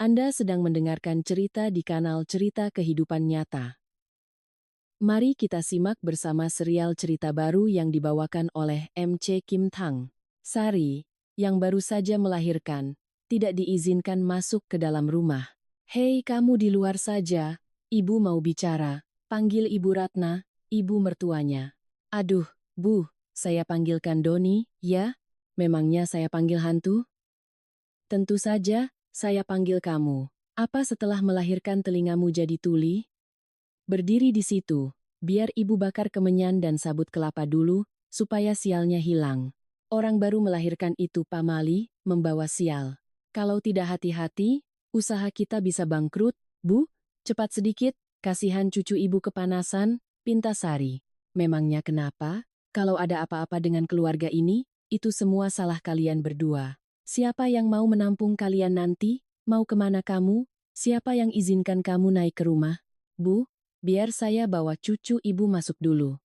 Anda sedang mendengarkan cerita di kanal Cerita Kehidupan Nyata. Mari kita simak bersama serial cerita baru yang dibawakan oleh MC Kim Tang. Sari, yang baru saja melahirkan, tidak diizinkan masuk ke dalam rumah. Hei kamu di luar saja, ibu mau bicara, panggil Ibu Ratna, ibu mertuanya. Aduh, Bu, saya panggilkan Doni, ya? Memangnya saya panggil hantu? Tentu saja, saya panggil kamu. Apa setelah melahirkan telingamu jadi tuli? Berdiri di situ, biar ibu bakar kemenyan dan sabut kelapa dulu, supaya sialnya hilang. Orang baru melahirkan itu pamali, membawa sial. Kalau tidak hati-hati, usaha kita bisa bangkrut, Bu. Cepat sedikit, kasihan cucu ibu kepanasan, pinta Sari. Memangnya kenapa? Kalau ada apa-apa dengan keluarga ini, itu semua salah kalian berdua. Siapa yang mau menampung kalian nanti? Mau kemana kamu? Siapa yang izinkan kamu naik ke rumah? Bu, biar saya bawa cucu ibu masuk dulu.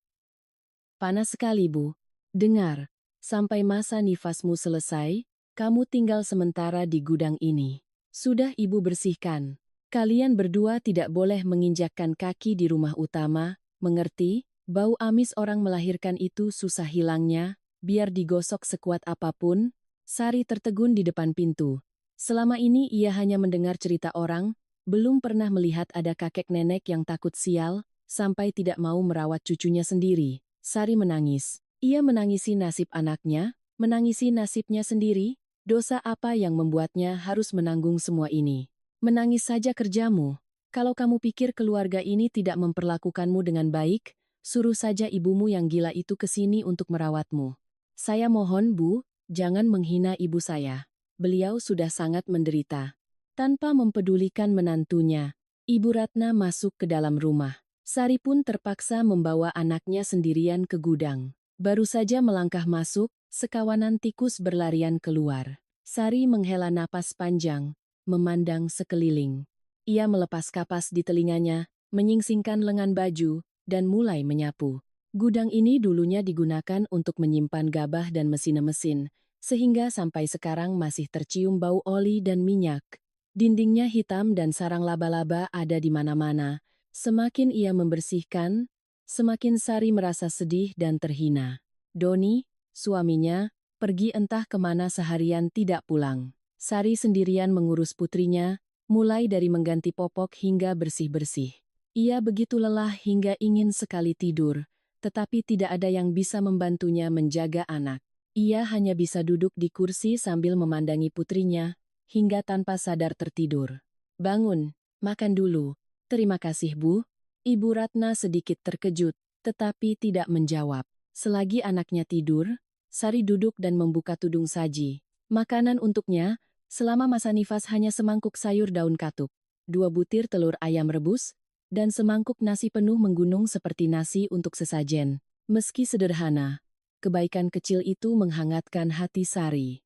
Panas sekali, Bu. Dengar, sampai masa nifasmu selesai, kamu tinggal sementara di gudang ini. Sudah ibu bersihkan. Kalian berdua tidak boleh menginjakkan kaki di rumah utama, mengerti? Bau amis orang melahirkan itu susah hilangnya, biar digosok sekuat apapun. Sari tertegun di depan pintu. Selama ini ia hanya mendengar cerita orang, belum pernah melihat ada kakek nenek yang takut sial, sampai tidak mau merawat cucunya sendiri. Sari menangis. Ia menangisi nasib anaknya, menangisi nasibnya sendiri. Dosa apa yang membuatnya harus menanggung semua ini? Menangis saja kerjamu. Kalau kamu pikir keluarga ini tidak memperlakukanmu dengan baik, suruh saja ibumu yang gila itu ke sini untuk merawatmu. Saya mohon, Bu, jangan menghina ibu saya. Beliau sudah sangat menderita. Tanpa mempedulikan menantunya, Ibu Ratna masuk ke dalam rumah. Sari pun terpaksa membawa anaknya sendirian ke gudang. Baru saja melangkah masuk, sekawanan tikus berlarian keluar. Sari menghela napas panjang, memandang sekeliling. Ia melepas kapas di telinganya, menyingsingkan lengan baju, dan mulai menyapu. Gudang ini dulunya digunakan untuk menyimpan gabah dan mesin-mesin, sehingga sampai sekarang masih tercium bau oli dan minyak. Dindingnya hitam dan sarang laba-laba ada di mana-mana. Semakin ia membersihkan, semakin Sari merasa sedih dan terhina. Doni, suaminya, pergi entah kemana seharian tidak pulang. Sari sendirian mengurus putrinya, mulai dari mengganti popok hingga bersih-bersih. Ia begitu lelah hingga ingin sekali tidur, tetapi tidak ada yang bisa membantunya menjaga anak. Ia hanya bisa duduk di kursi sambil memandangi putrinya, hingga tanpa sadar tertidur. Bangun, makan dulu. Terima kasih, Bu. Ibu Ratna sedikit terkejut, tetapi tidak menjawab. Selagi anaknya tidur, Sari duduk dan membuka tudung saji. Makanan untuknya, selama masa nifas hanya semangkuk sayur daun katuk, 2 butir telur ayam rebus, dan semangkuk nasi penuh menggunung seperti nasi untuk sesajen. Meski sederhana, kebaikan kecil itu menghangatkan hati Sari.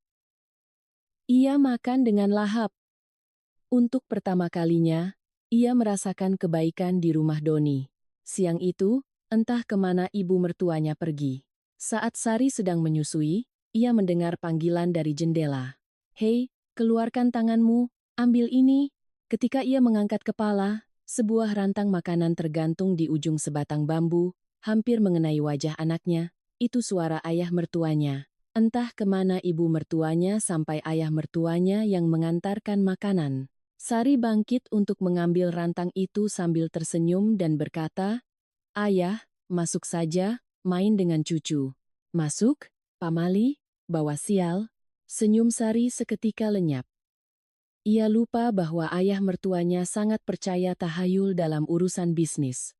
Ia makan dengan lahap. Untuk pertama kalinya, ia merasakan kebaikan di rumah Doni. Siang itu, entah kemana ibu mertuanya pergi. Saat Sari sedang menyusui, ia mendengar panggilan dari jendela. Hei, keluarkan tanganmu, ambil ini. Ketika ia mengangkat kepala, sebuah rantang makanan tergantung di ujung sebatang bambu, hampir mengenai wajah anaknya. Itu suara ayah mertuanya. Entah kemana ibu mertuanya sampai ayah mertuanya yang mengantarkan makanan. Sari bangkit untuk mengambil rantang itu sambil tersenyum dan berkata, "Ayah, masuk saja, main dengan cucu." "Masuk, Pamali, bawa sial." Senyum Sari seketika lenyap. Ia lupa bahwa ayah mertuanya sangat percaya tahayul dalam urusan bisnis.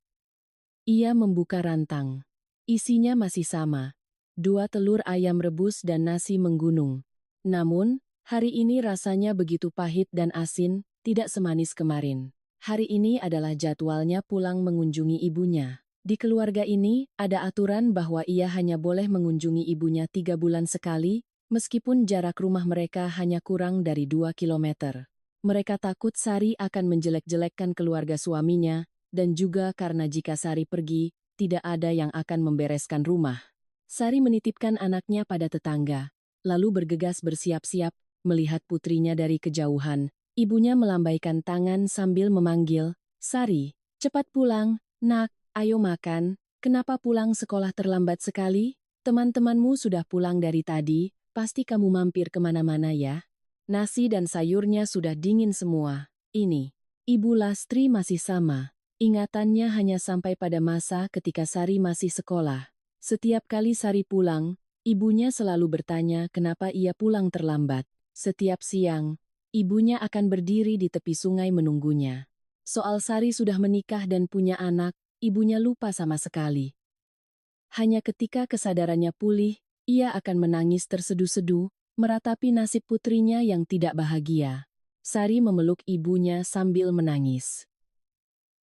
Ia membuka rantang. Isinya masih sama. 2 telur ayam rebus dan nasi menggunung. Namun, hari ini rasanya begitu pahit dan asin, tidak semanis kemarin. Hari ini adalah jadwalnya pulang mengunjungi ibunya. Di keluarga ini, ada aturan bahwa ia hanya boleh mengunjungi ibunya 3 bulan sekali, meskipun jarak rumah mereka hanya kurang dari 2 kilometer. Mereka takut Sari akan menjelek-jelekkan keluarga suaminya, dan juga karena jika Sari pergi, tidak ada yang akan membereskan rumah. Sari menitipkan anaknya pada tetangga, lalu bergegas bersiap-siap, melihat putrinya dari kejauhan. Ibunya melambaikan tangan sambil memanggil, "Sari, cepat pulang, nak, ayo makan. Kenapa pulang sekolah terlambat sekali? Teman-temanmu sudah pulang dari tadi, pasti kamu mampir kemana-mana ya. Nasi dan sayurnya sudah dingin semua. Ini." Ibu Lastri masih sama. Ingatannya hanya sampai pada masa ketika Sari masih sekolah. Setiap kali Sari pulang, ibunya selalu bertanya kenapa ia pulang terlambat. Setiap siang, ibunya akan berdiri di tepi sungai menunggunya. Soal Sari sudah menikah dan punya anak, ibunya lupa sama sekali. Hanya ketika kesadarannya pulih, ia akan menangis terseduh-seduh, meratapi nasib putrinya yang tidak bahagia. Sari memeluk ibunya sambil menangis.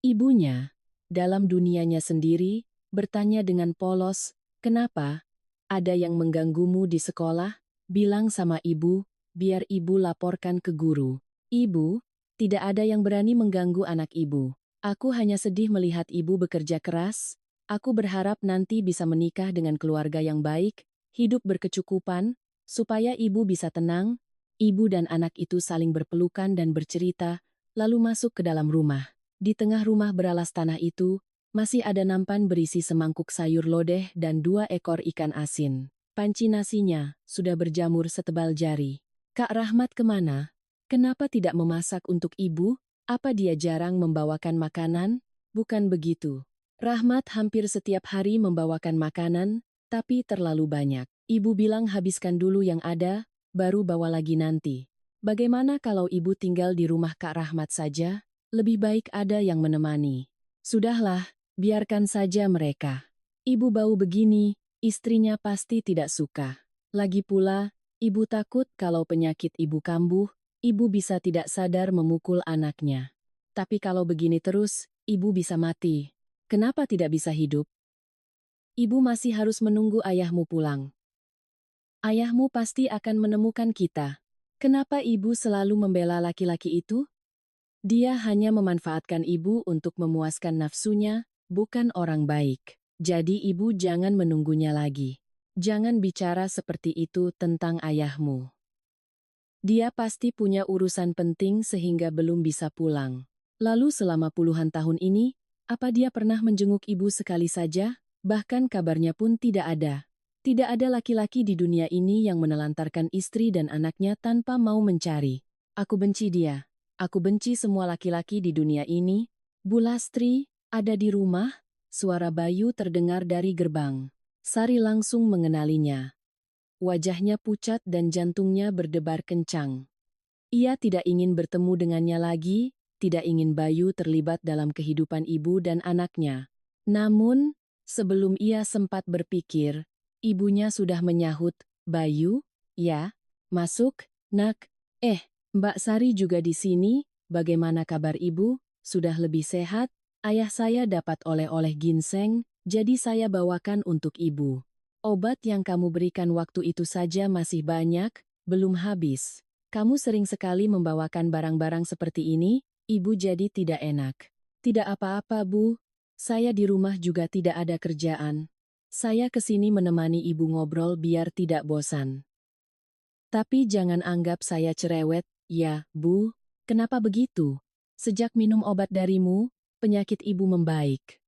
Ibunya, dalam dunianya sendiri, bertanya dengan polos, "Kenapa? Ada yang mengganggumu di sekolah? Bilang sama ibu, biar ibu laporkan ke guru." "Ibu, tidak ada yang berani mengganggu anak ibu. Aku hanya sedih melihat ibu bekerja keras. Aku berharap nanti bisa menikah dengan keluarga yang baik, hidup berkecukupan, supaya ibu bisa tenang." Ibu dan anak itu saling berpelukan dan bercerita, lalu masuk ke dalam rumah. Di tengah rumah beralas tanah itu, masih ada nampan berisi semangkuk sayur lodeh dan 2 ekor ikan asin. Panci nasinya sudah berjamur setebal jari. "Kak Rahmat kemana? Kenapa tidak memasak untuk ibu? Apa dia jarang membawakan makanan?" "Bukan begitu. Rahmat hampir setiap hari membawakan makanan, tapi terlalu banyak. Ibu bilang habiskan dulu yang ada, baru bawa lagi nanti. Bagaimana kalau ibu tinggal di rumah Kak Rahmat saja? Lebih baik ada yang menemani." "Sudahlah, biarkan saja mereka. Ibu bau begini, istrinya pasti tidak suka. Lagi pula, ibu takut kalau penyakit ibu kambuh, ibu bisa tidak sadar memukul anaknya. Tapi kalau begini terus, ibu bisa mati. Kenapa tidak bisa hidup? Ibu masih harus menunggu ayahmu pulang. Ayahmu pasti akan menemukan kita. Kenapa ibu selalu membela laki-laki itu? Dia hanya memanfaatkan ibu untuk memuaskan nafsunya, bukan orang baik. Jadi ibu jangan menunggunya lagi. Jangan bicara seperti itu tentang ayahmu. Dia pasti punya urusan penting sehingga belum bisa pulang. Lalu selama puluhan tahun ini, apa dia pernah menjenguk ibu sekali saja? Bahkan kabarnya pun tidak ada. Tidak ada laki-laki di dunia ini yang menelantarkan istri dan anaknya tanpa mau mencari. Aku benci dia. Aku benci semua laki-laki di dunia ini." "Bu Lastri, ada di rumah?" Suara Bayu terdengar dari gerbang. Sari langsung mengenalinya. Wajahnya pucat dan jantungnya berdebar kencang. Ia tidak ingin bertemu dengannya lagi, tidak ingin Bayu terlibat dalam kehidupan ibu dan anaknya. Namun, sebelum ia sempat berpikir, ibunya sudah menyahut, "Bayu, ya, masuk, nak." Mbak Sari juga di sini, bagaimana kabar ibu? Sudah lebih sehat? Ayah saya dapat oleh-oleh ginseng, jadi saya bawakan untuk ibu. Obat yang kamu berikan waktu itu saja masih banyak, belum habis. Kamu sering sekali membawakan barang-barang seperti ini, ibu jadi tidak enak. "Tidak apa-apa, Bu. Saya di rumah juga tidak ada kerjaan. Saya kesini menemani ibu ngobrol biar tidak bosan. Tapi jangan anggap saya cerewet, ya, Bu." "Kenapa begitu? Sejak minum obat darimu, penyakit ibu membaik."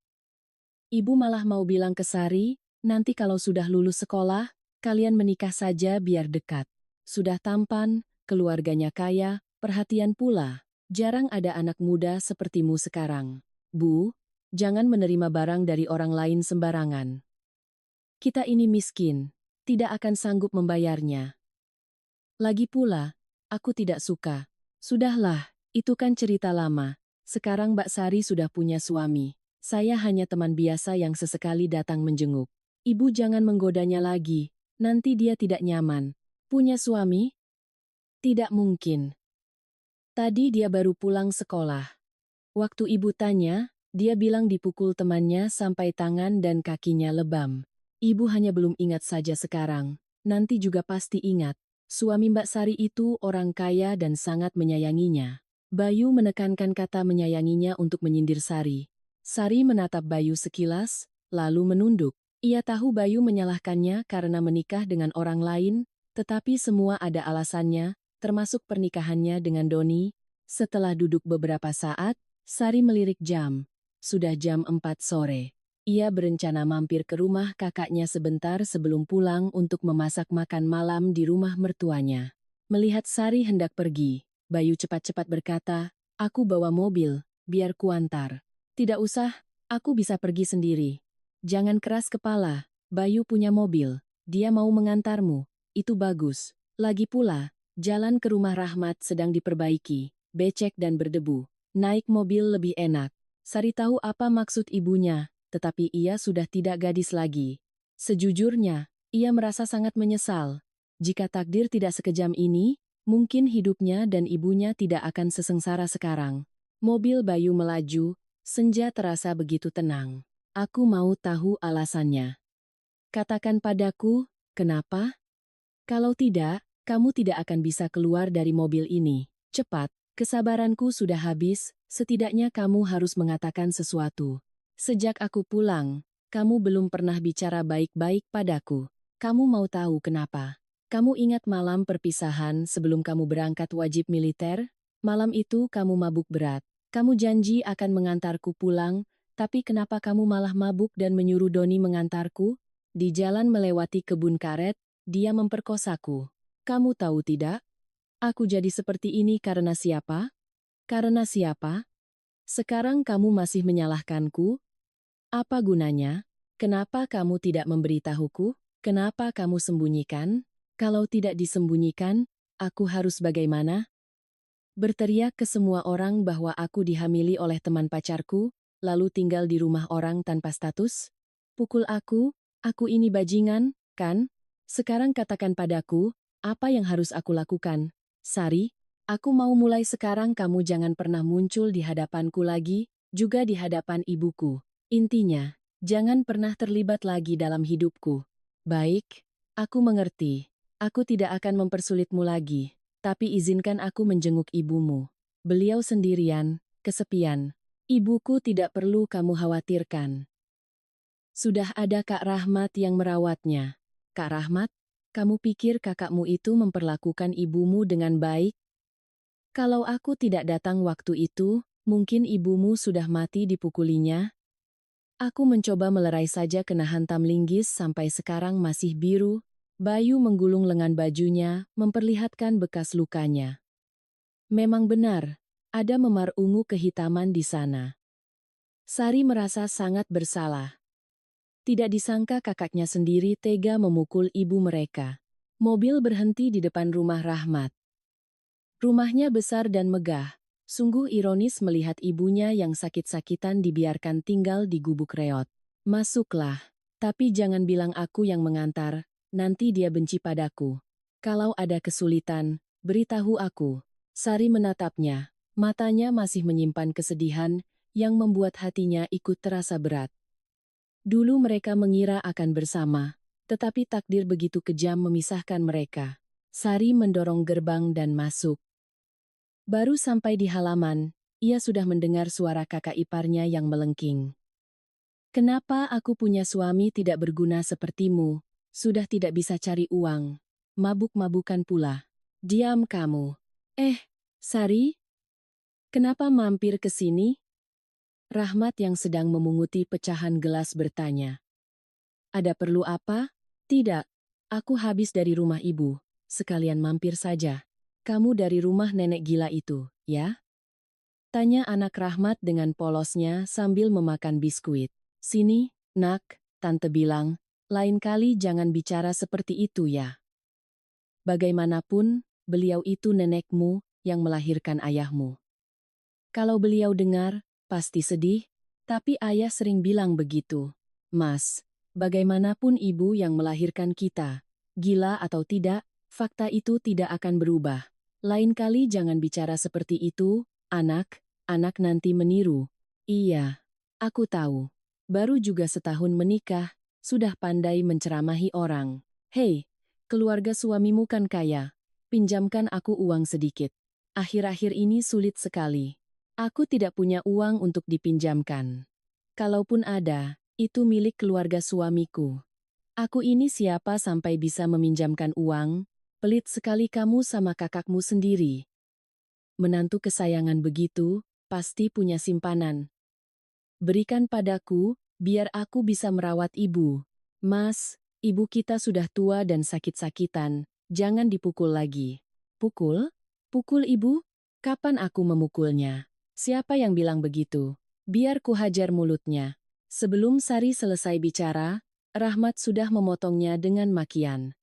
Ibu malah mau bilang ke Sari, nanti kalau sudah lulus sekolah, kalian menikah saja biar dekat. Sudah tampan, keluarganya kaya, perhatian pula. Jarang ada anak muda sepertimu sekarang. Bu, jangan menerima barang dari orang lain sembarangan. Kita ini miskin, tidak akan sanggup membayarnya. Lagi pula, aku tidak suka. Sudahlah, itu kan cerita lama. Sekarang Mbak Sari sudah punya suami. Saya hanya teman biasa yang sesekali datang menjenguk. Ibu jangan menggodanya lagi, nanti dia tidak nyaman. Punya suami? Tidak mungkin. Tadi dia baru pulang sekolah. Waktu ibu tanya, dia bilang dipukul temannya sampai tangan dan kakinya lebam. Ibu hanya belum ingat saja sekarang, nanti juga pasti ingat. Suami Mbak Sari itu orang kaya dan sangat menyayanginya. Bayu menekankan kata menyayanginya untuk menyindir Sari. Sari menatap Bayu sekilas, lalu menunduk. Ia tahu Bayu menyalahkannya karena menikah dengan orang lain, tetapi semua ada alasannya, termasuk pernikahannya dengan Doni. Setelah duduk beberapa saat, Sari melirik jam. Sudah jam 4 sore. Ia berencana mampir ke rumah kakaknya sebentar sebelum pulang untuk memasak makan malam di rumah mertuanya. Melihat Sari hendak pergi, Bayu cepat-cepat berkata, "Aku bawa mobil, biar kuantar." "Tidak usah, aku bisa pergi sendiri." "Jangan keras kepala, Bayu punya mobil. Dia mau mengantarmu. Itu bagus. Lagi pula, jalan ke rumah Rahmat sedang diperbaiki, becek dan berdebu. Naik mobil lebih enak." Sari tahu apa maksud ibunya, tetapi ia sudah tidak gadis lagi. Sejujurnya, ia merasa sangat menyesal. Jika takdir tidak sekejam ini, mungkin hidupnya dan ibunya tidak akan sesengsara sekarang. Mobil Bayu melaju, senja terasa begitu tenang. "Aku mau tahu alasannya. Katakan padaku, kenapa? Kalau tidak, kamu tidak akan bisa keluar dari mobil ini. Cepat, kesabaranku sudah habis, setidaknya kamu harus mengatakan sesuatu. Sejak aku pulang, kamu belum pernah bicara baik-baik padaku. Kamu mau tahu kenapa? Kamu ingat malam perpisahan sebelum kamu berangkat wajib militer? Malam itu kamu mabuk berat. Kamu janji akan mengantarku pulang, tapi kenapa kamu malah mabuk dan menyuruh Doni mengantarku? Di jalan melewati kebun karet, dia memperkosaku. Kamu tahu tidak? Aku jadi seperti ini karena siapa? Karena siapa? Sekarang kamu masih menyalahkanku? Apa gunanya? Kenapa kamu tidak memberitahuku? Kenapa kamu sembunyikan? Kalau tidak disembunyikan, aku harus bagaimana? Berteriak ke semua orang bahwa aku dihamili oleh teman pacarku, lalu tinggal di rumah orang tanpa status? Pukul aku ini bajingan, kan? Sekarang katakan padaku, apa yang harus aku lakukan? Sari, aku mau mulai sekarang kamu jangan pernah muncul di hadapanku lagi, juga di hadapan ibuku. Intinya, jangan pernah terlibat lagi dalam hidupku. Baik, aku mengerti. Aku tidak akan mempersulitmu lagi. Tapi izinkan aku menjenguk ibumu. Beliau sendirian, kesepian. Ibuku tidak perlu kamu khawatirkan. Sudah ada Kak Rahmat yang merawatnya. Kak Rahmat, kamu pikir kakakmu itu memperlakukan ibumu dengan baik? Kalau aku tidak datang waktu itu, mungkin ibumu sudah mati dipukulinya. Aku mencoba melerai saja kena hantam linggis sampai sekarang masih biru. Bayu menggulung lengan bajunya, memperlihatkan bekas lukanya. Memang benar, ada memar ungu kehitaman di sana. Sari merasa sangat bersalah. Tidak disangka kakaknya sendiri tega memukul ibu mereka. Mobil berhenti di depan rumah Rahmat. Rumahnya besar dan megah. Sungguh ironis melihat ibunya yang sakit-sakitan dibiarkan tinggal di gubuk reot. "Masuklah, tapi jangan bilang aku yang mengantar. Nanti dia benci padaku. Kalau ada kesulitan, beritahu aku." Sari menatapnya. Matanya masih menyimpan kesedihan yang membuat hatinya ikut terasa berat. Dulu mereka mengira akan bersama, tetapi takdir begitu kejam memisahkan mereka. Sari mendorong gerbang dan masuk. Baru sampai di halaman, ia sudah mendengar suara kakak iparnya yang melengking. "Kenapa aku punya suami tidak berguna sepertimu? Sudah tidak bisa cari uang. Mabuk-mabukan pula. Diam kamu." Sari? Kenapa mampir ke sini?" Rahmat yang sedang memunguti pecahan gelas bertanya. "Ada perlu apa?" "Tidak. Aku habis dari rumah ibu. Sekalian mampir saja." "Kamu dari rumah nenek gila itu, ya?" tanya anak Rahmat dengan polosnya sambil memakan biskuit. "Sini, nak," tante bilang, "lain kali jangan bicara seperti itu ya. Bagaimanapun, beliau itu nenekmu yang melahirkan ayahmu. Kalau beliau dengar, pasti sedih, tapi ayah sering bilang begitu. Mas, bagaimanapun ibu yang melahirkan kita, gila atau tidak, fakta itu tidak akan berubah. Lain kali jangan bicara seperti itu, anak nanti meniru." "Iya, aku tahu. Baru juga setahun menikah, sudah pandai menceramahi orang. Hei, keluarga suamimu kan kaya. Pinjamkan aku uang sedikit. Akhir-akhir ini sulit sekali. Aku tidak punya uang untuk dipinjamkan. Kalaupun ada, itu milik keluarga suamiku. Aku ini siapa sampai bisa meminjamkan uang? Pelit sekali kamu sama kakakmu sendiri." menantu kesayangan begitu, pasti punya simpanan. Berikan padaku, biar aku bisa merawat ibu. Mas, ibu kita sudah tua dan sakit-sakitan, jangan dipukul lagi. Pukul? Pukul ibu? Kapan aku memukulnya? Siapa yang bilang begitu? Biar ku hajar mulutnya. Sebelum Sari selesai bicara, Rahmat sudah memotongnya dengan makian.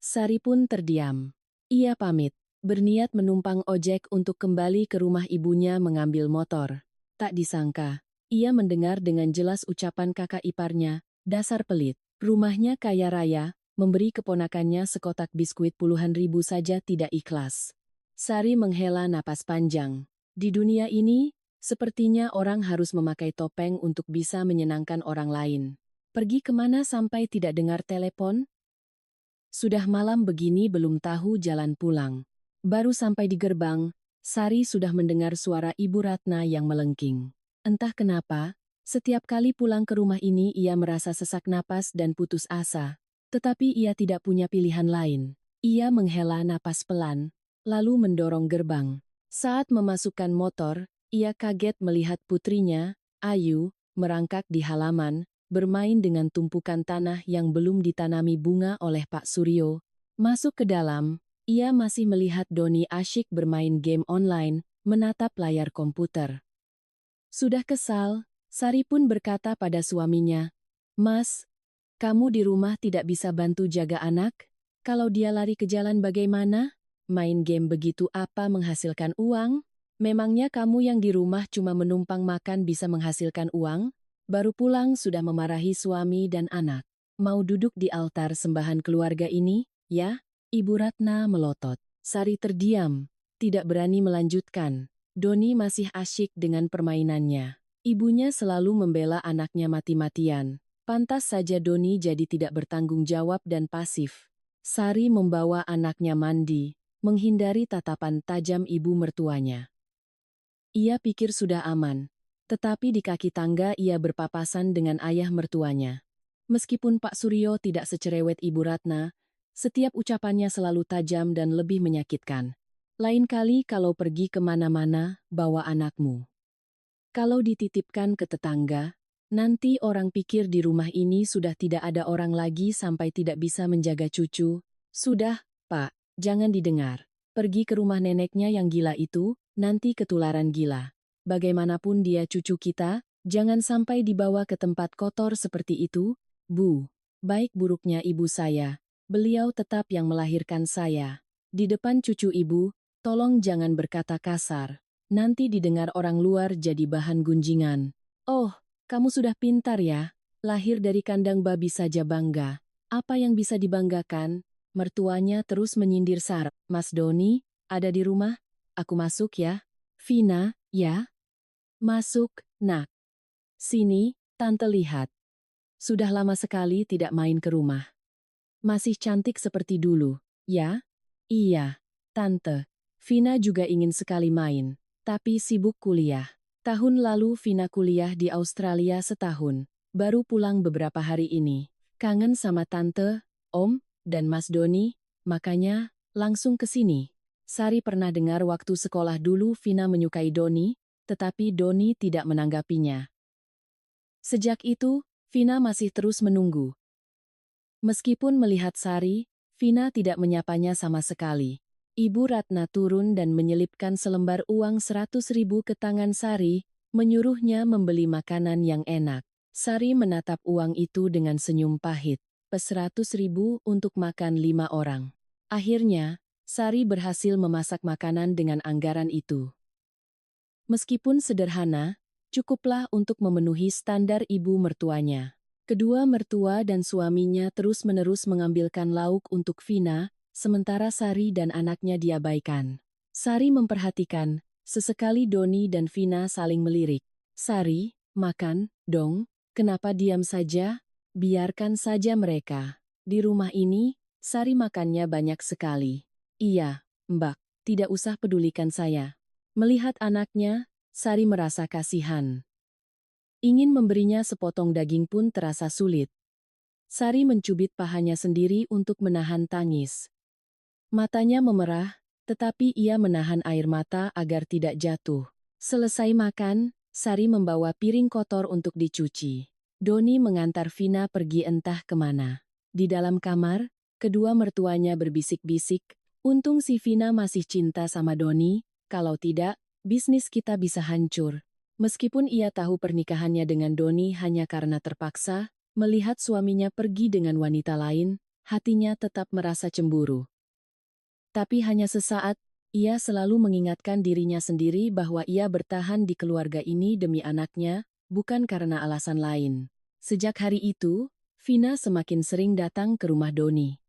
Sari pun terdiam. Ia pamit, berniat menumpang ojek untuk kembali ke rumah ibunya mengambil motor. Tak disangka, ia mendengar dengan jelas ucapan kakak iparnya, dasar pelit. Rumahnya kaya raya, memberi keponakannya sekotak biskuit puluhan ribu saja tidak ikhlas. Sari menghela napas panjang. Di dunia ini, sepertinya orang harus memakai topeng untuk bisa menyenangkan orang lain. Pergi kemana sampai tidak dengar telepon? Sudah malam begini belum tahu jalan pulang. Baru sampai di gerbang, Sari sudah mendengar suara Ibu Ratna yang melengking. Entah kenapa, setiap kali pulang ke rumah ini ia merasa sesak napas dan putus asa. Tetapi ia tidak punya pilihan lain. Ia menghela napas pelan, lalu mendorong gerbang. Saat memasukkan motor, ia kaget melihat putrinya, Ayu, merangkak di halaman, bermain dengan tumpukan tanah yang belum ditanami bunga oleh Pak Suryo. Masuk ke dalam, ia masih melihat Doni asyik bermain game online, menatap layar komputer. Sudah kesal, Sari pun berkata pada suaminya, "Mas, kamu di rumah tidak bisa bantu jaga anak? Kalau dia lari ke jalan bagaimana? Main game begitu apa menghasilkan uang? Memangnya kamu yang di rumah cuma menumpang makan bisa menghasilkan uang? Baru pulang sudah memarahi suami dan anak. Mau duduk di altar sembahan keluarga ini, ya?" Ibu Ratna melotot. Sari terdiam, tidak berani melanjutkan. Doni masih asyik dengan permainannya. Ibunya selalu membela anaknya mati-matian. Pantas saja Doni jadi tidak bertanggung jawab dan pasif. Sari membawa anaknya mandi, menghindari tatapan tajam ibu mertuanya. Ia pikir sudah aman. Tetapi di kaki tangga ia berpapasan dengan ayah mertuanya. Meskipun Pak Suryo tidak secerewet Ibu Ratna, setiap ucapannya selalu tajam dan lebih menyakitkan. Lain kali kalau pergi kemana-mana, bawa anakmu. Kalau dititipkan ke tetangga, nanti orang pikir di rumah ini sudah tidak ada orang lagi sampai tidak bisa menjaga cucu. Sudah, Pak, jangan didengar. Pergi ke rumah neneknya yang gila itu, nanti ketularan gila. Bagaimanapun dia cucu kita, jangan sampai dibawa ke tempat kotor seperti itu, Bu. Baik buruknya ibu saya, beliau tetap yang melahirkan saya. Di depan cucu ibu, tolong jangan berkata kasar. Nanti didengar orang luar jadi bahan gunjingan. Oh, kamu sudah pintar ya. Lahir dari kandang babi saja bangga. Apa yang bisa dibanggakan? Mertuanya terus menyindir Sar. Mas Doni, ada di rumah? Aku masuk ya. Vina, ya? Masuk, nak. Sini, tante lihat. Sudah lama sekali tidak main ke rumah. Masih cantik seperti dulu, ya? Iya, tante. Vina juga ingin sekali main, tapi sibuk kuliah. Tahun lalu Vina kuliah di Australia setahun, baru pulang beberapa hari ini. Kangen sama tante, om, dan Mas Doni, makanya langsung ke sini. Sari pernah dengar waktu sekolah dulu Vina menyukai Doni, tetapi Doni tidak menanggapinya. Sejak itu, Vina masih terus menunggu. Meskipun melihat Sari, Vina tidak menyapanya sama sekali. Ibu Ratna turun dan menyelipkan selembar uang 100.000 ke tangan Sari, menyuruhnya membeli makanan yang enak. Sari menatap uang itu dengan senyum pahit. Pes 100.000 untuk makan 5 orang. Akhirnya, Sari berhasil memasak makanan dengan anggaran itu. Meskipun sederhana, cukuplah untuk memenuhi standar ibu mertuanya. Kedua mertua dan suaminya terus-menerus mengambilkan lauk untuk Vina, sementara Sari dan anaknya diabaikan. Sari memperhatikan, sesekali Doni dan Vina saling melirik. Sari, makan, dong, kenapa diam saja? Biarkan saja mereka. Di rumah ini, Sari makannya banyak sekali. Iya, Mbak, tidak usah pedulikan saya. Melihat anaknya, Sari merasa kasihan. Ingin memberinya sepotong daging pun terasa sulit. Sari mencubit pahanya sendiri untuk menahan tangis. Matanya memerah, tetapi ia menahan air mata agar tidak jatuh. Selesai makan, Sari membawa piring kotor untuk dicuci. Doni mengantar Vina pergi entah kemana. Di dalam kamar, kedua mertuanya berbisik-bisik, "Untung si Vina masih cinta sama Doni, kalau tidak, bisnis kita bisa hancur." Meskipun ia tahu pernikahannya dengan Doni hanya karena terpaksa, melihat suaminya pergi dengan wanita lain, hatinya tetap merasa cemburu. Tapi hanya sesaat, ia selalu mengingatkan dirinya sendiri bahwa ia bertahan di keluarga ini demi anaknya, bukan karena alasan lain. Sejak hari itu, Vina semakin sering datang ke rumah Doni.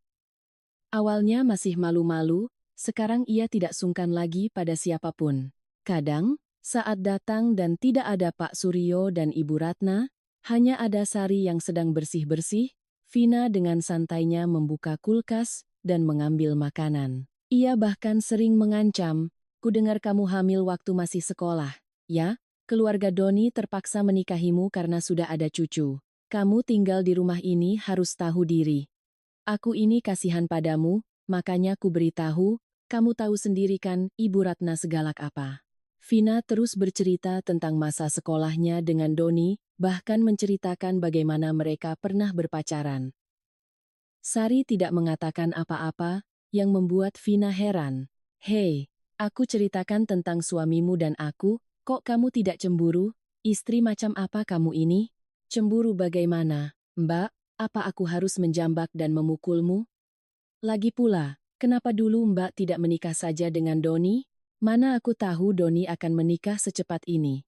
Awalnya masih malu-malu, sekarang ia tidak sungkan lagi pada siapapun. Kadang, saat datang dan tidak ada Pak Suryo dan Ibu Ratna, hanya ada Sari yang sedang bersih-bersih, Vina dengan santainya membuka kulkas dan mengambil makanan. Ia bahkan sering mengancam, "Ku dengar kamu hamil waktu masih sekolah. Ya, keluarga Doni terpaksa menikahimu karena sudah ada cucu. Kamu tinggal di rumah ini harus tahu diri. Aku ini kasihan padamu, makanya ku beritahu, kamu tahu sendiri kan Ibu Ratna segalak apa." Vina terus bercerita tentang masa sekolahnya dengan Doni, bahkan menceritakan bagaimana mereka pernah berpacaran. Sari tidak mengatakan apa-apa, yang membuat Vina heran. "Hei, aku ceritakan tentang suamimu dan aku, kok kamu tidak cemburu? Istri macam apa kamu ini? Cemburu bagaimana, Mbak? Apa aku harus menjambak dan memukulmu? Lagi pula, kenapa dulu Mbak tidak menikah saja dengan Doni? Mana aku tahu Doni akan menikah secepat ini.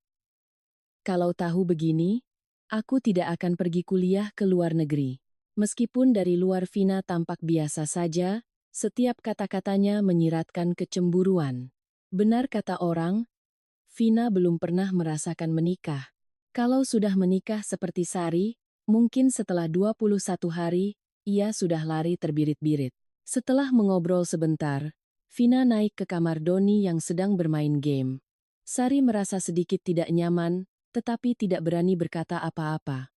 Kalau tahu begini, aku tidak akan pergi kuliah ke luar negeri." Meskipun dari luar Vina tampak biasa saja, setiap kata-katanya menyiratkan kecemburuan. Benar kata orang, Vina belum pernah merasakan menikah. Kalau sudah menikah seperti Sari, mungkin setelah 21 hari, ia sudah lari terbirit-birit. Setelah mengobrol sebentar, Vina naik ke kamar Doni yang sedang bermain game. Sari merasa sedikit tidak nyaman, tetapi tidak berani berkata apa-apa.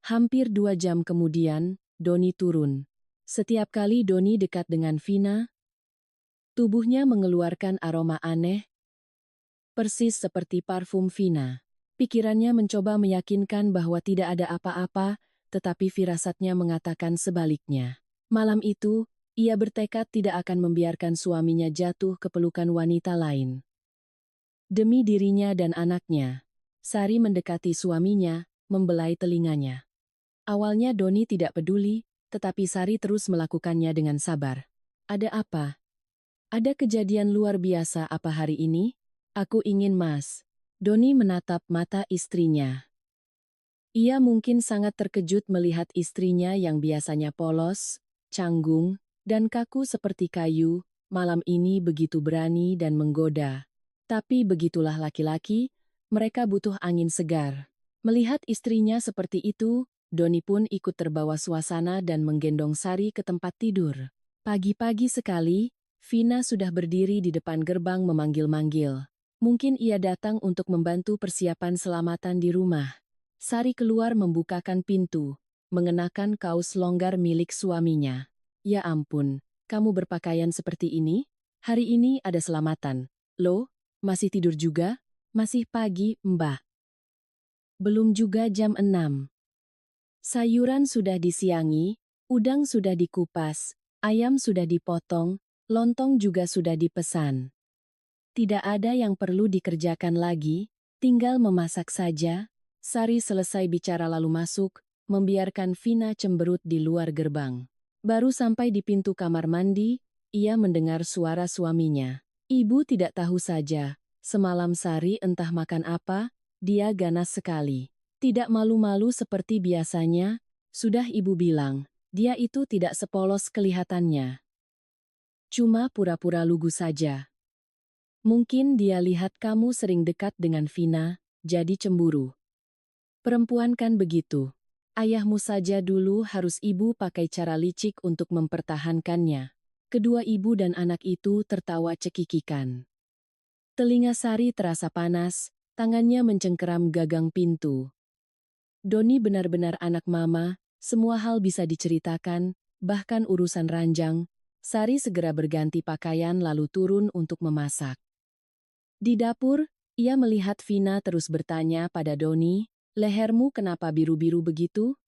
Hampir 2 jam kemudian, Doni turun. Setiap kali Doni dekat dengan Vina, tubuhnya mengeluarkan aroma aneh, persis seperti parfum Vina. Pikirannya mencoba meyakinkan bahwa tidak ada apa-apa, tetapi firasatnya mengatakan sebaliknya. Malam itu, ia bertekad tidak akan membiarkan suaminya jatuh ke pelukan wanita lain. Demi dirinya dan anaknya, Sari mendekati suaminya, membelai telinganya. Awalnya Doni tidak peduli, tetapi Sari terus melakukannya dengan sabar. "Ada apa? Ada kejadian luar biasa apa hari ini? Aku ingin Mas." Doni menatap mata istrinya. Ia mungkin sangat terkejut melihat istrinya yang biasanya polos, canggung, dan kaku seperti kayu, malam ini begitu berani dan menggoda. Tapi begitulah laki-laki, mereka butuh angin segar. Melihat istrinya seperti itu, Doni pun ikut terbawa suasana dan menggendong Sari ke tempat tidur. Pagi-pagi sekali, Vina sudah berdiri di depan gerbang memanggil-manggil. Mungkin ia datang untuk membantu persiapan selamatan di rumah. Sari keluar membukakan pintu, mengenakan kaos longgar milik suaminya. "Ya ampun, kamu berpakaian seperti ini? Hari ini ada selamatan. Loh, masih tidur juga? Masih pagi, Mbak. Belum juga jam 6. Sayuran sudah disiangi, udang sudah dikupas, ayam sudah dipotong, lontong juga sudah dipesan. Tidak ada yang perlu dikerjakan lagi, tinggal memasak saja." Sari selesai bicara lalu masuk, membiarkan Vina cemberut di luar gerbang. Baru sampai di pintu kamar mandi, ia mendengar suara suaminya. "Ibu tidak tahu saja, semalam Sari entah makan apa, dia ganas sekali. Tidak malu-malu seperti biasanya, sudah ibu bilang, dia itu tidak sepolos kelihatannya. Cuma pura-pura lugu saja. Mungkin dia lihat kamu sering dekat dengan Vina, jadi cemburu. Perempuan kan begitu. Ayahmu saja dulu harus ibu pakai cara licik untuk mempertahankannya." Kedua ibu dan anak itu tertawa cekikikan. Telinga Sari terasa panas, tangannya mencengkeram gagang pintu. Doni benar-benar anak mama, semua hal bisa diceritakan, bahkan urusan ranjang, Sari segera berganti pakaian lalu turun untuk memasak. Di dapur, ia melihat Vina terus bertanya pada Doni, "Lehermu kenapa biru-biru begitu?"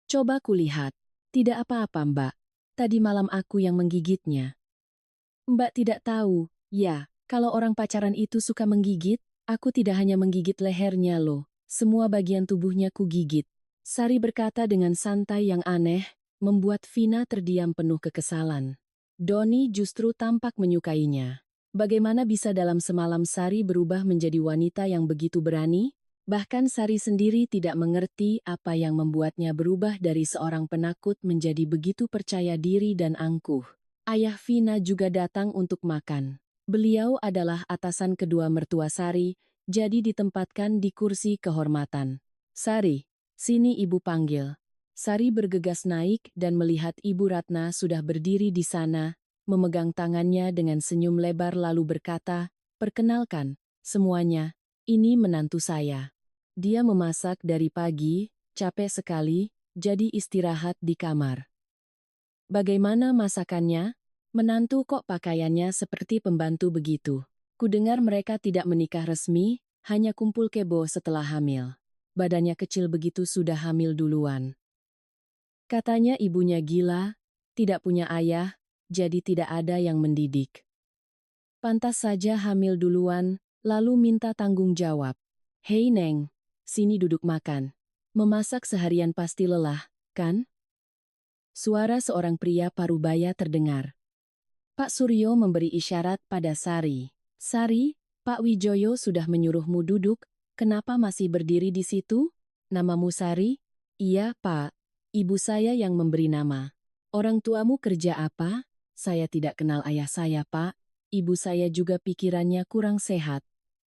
"Coba kulihat." "Tidak apa-apa, Mbak. Tadi malam aku yang menggigitnya." "Mbak tidak tahu, ya, kalau orang pacaran itu suka menggigit, aku tidak hanya menggigit lehernya loh, semua bagian tubuhnya ku gigit." Sari berkata dengan santai yang aneh, membuat Vina terdiam penuh kekesalan. Doni justru tampak menyukainya. Bagaimana bisa dalam semalam Sari berubah menjadi wanita yang begitu berani? Bahkan Sari sendiri tidak mengerti apa yang membuatnya berubah dari seorang penakut menjadi begitu percaya diri dan angkuh. Ayah Vina juga datang untuk makan. Beliau adalah atasan kedua mertua Sari, jadi ditempatkan di kursi kehormatan. "Sari, sini ibu panggil." Sari bergegas naik dan melihat Ibu Ratna sudah berdiri di sana, memegang tangannya dengan senyum lebar lalu berkata, "Perkenalkan, semuanya, ini menantu saya. Dia memasak dari pagi, capek sekali, jadi istirahat di kamar." "Bagaimana masakannya? Menantu kok pakaiannya seperti pembantu begitu? Kudengar mereka tidak menikah resmi, hanya kumpul kebo setelah hamil. Badannya kecil begitu sudah hamil duluan." Katanya ibunya gila, tidak punya ayah, jadi tidak ada yang mendidik. Pantas saja hamil duluan, lalu minta tanggung jawab. "Hei Neng, sini duduk makan. Memasak seharian pasti lelah, kan?" Suara seorang pria parubaya terdengar. Pak Suryo memberi isyarat pada Sari. "Sari, Pak Wijoyo sudah menyuruhmu duduk, kenapa masih berdiri di situ? Namamu Sari?" "Iya, Pak. Ibu saya yang memberi nama." "Orang tuamu kerja apa?" "Saya tidak kenal ayah saya, Pak. Ibu saya juga pikirannya kurang sehat.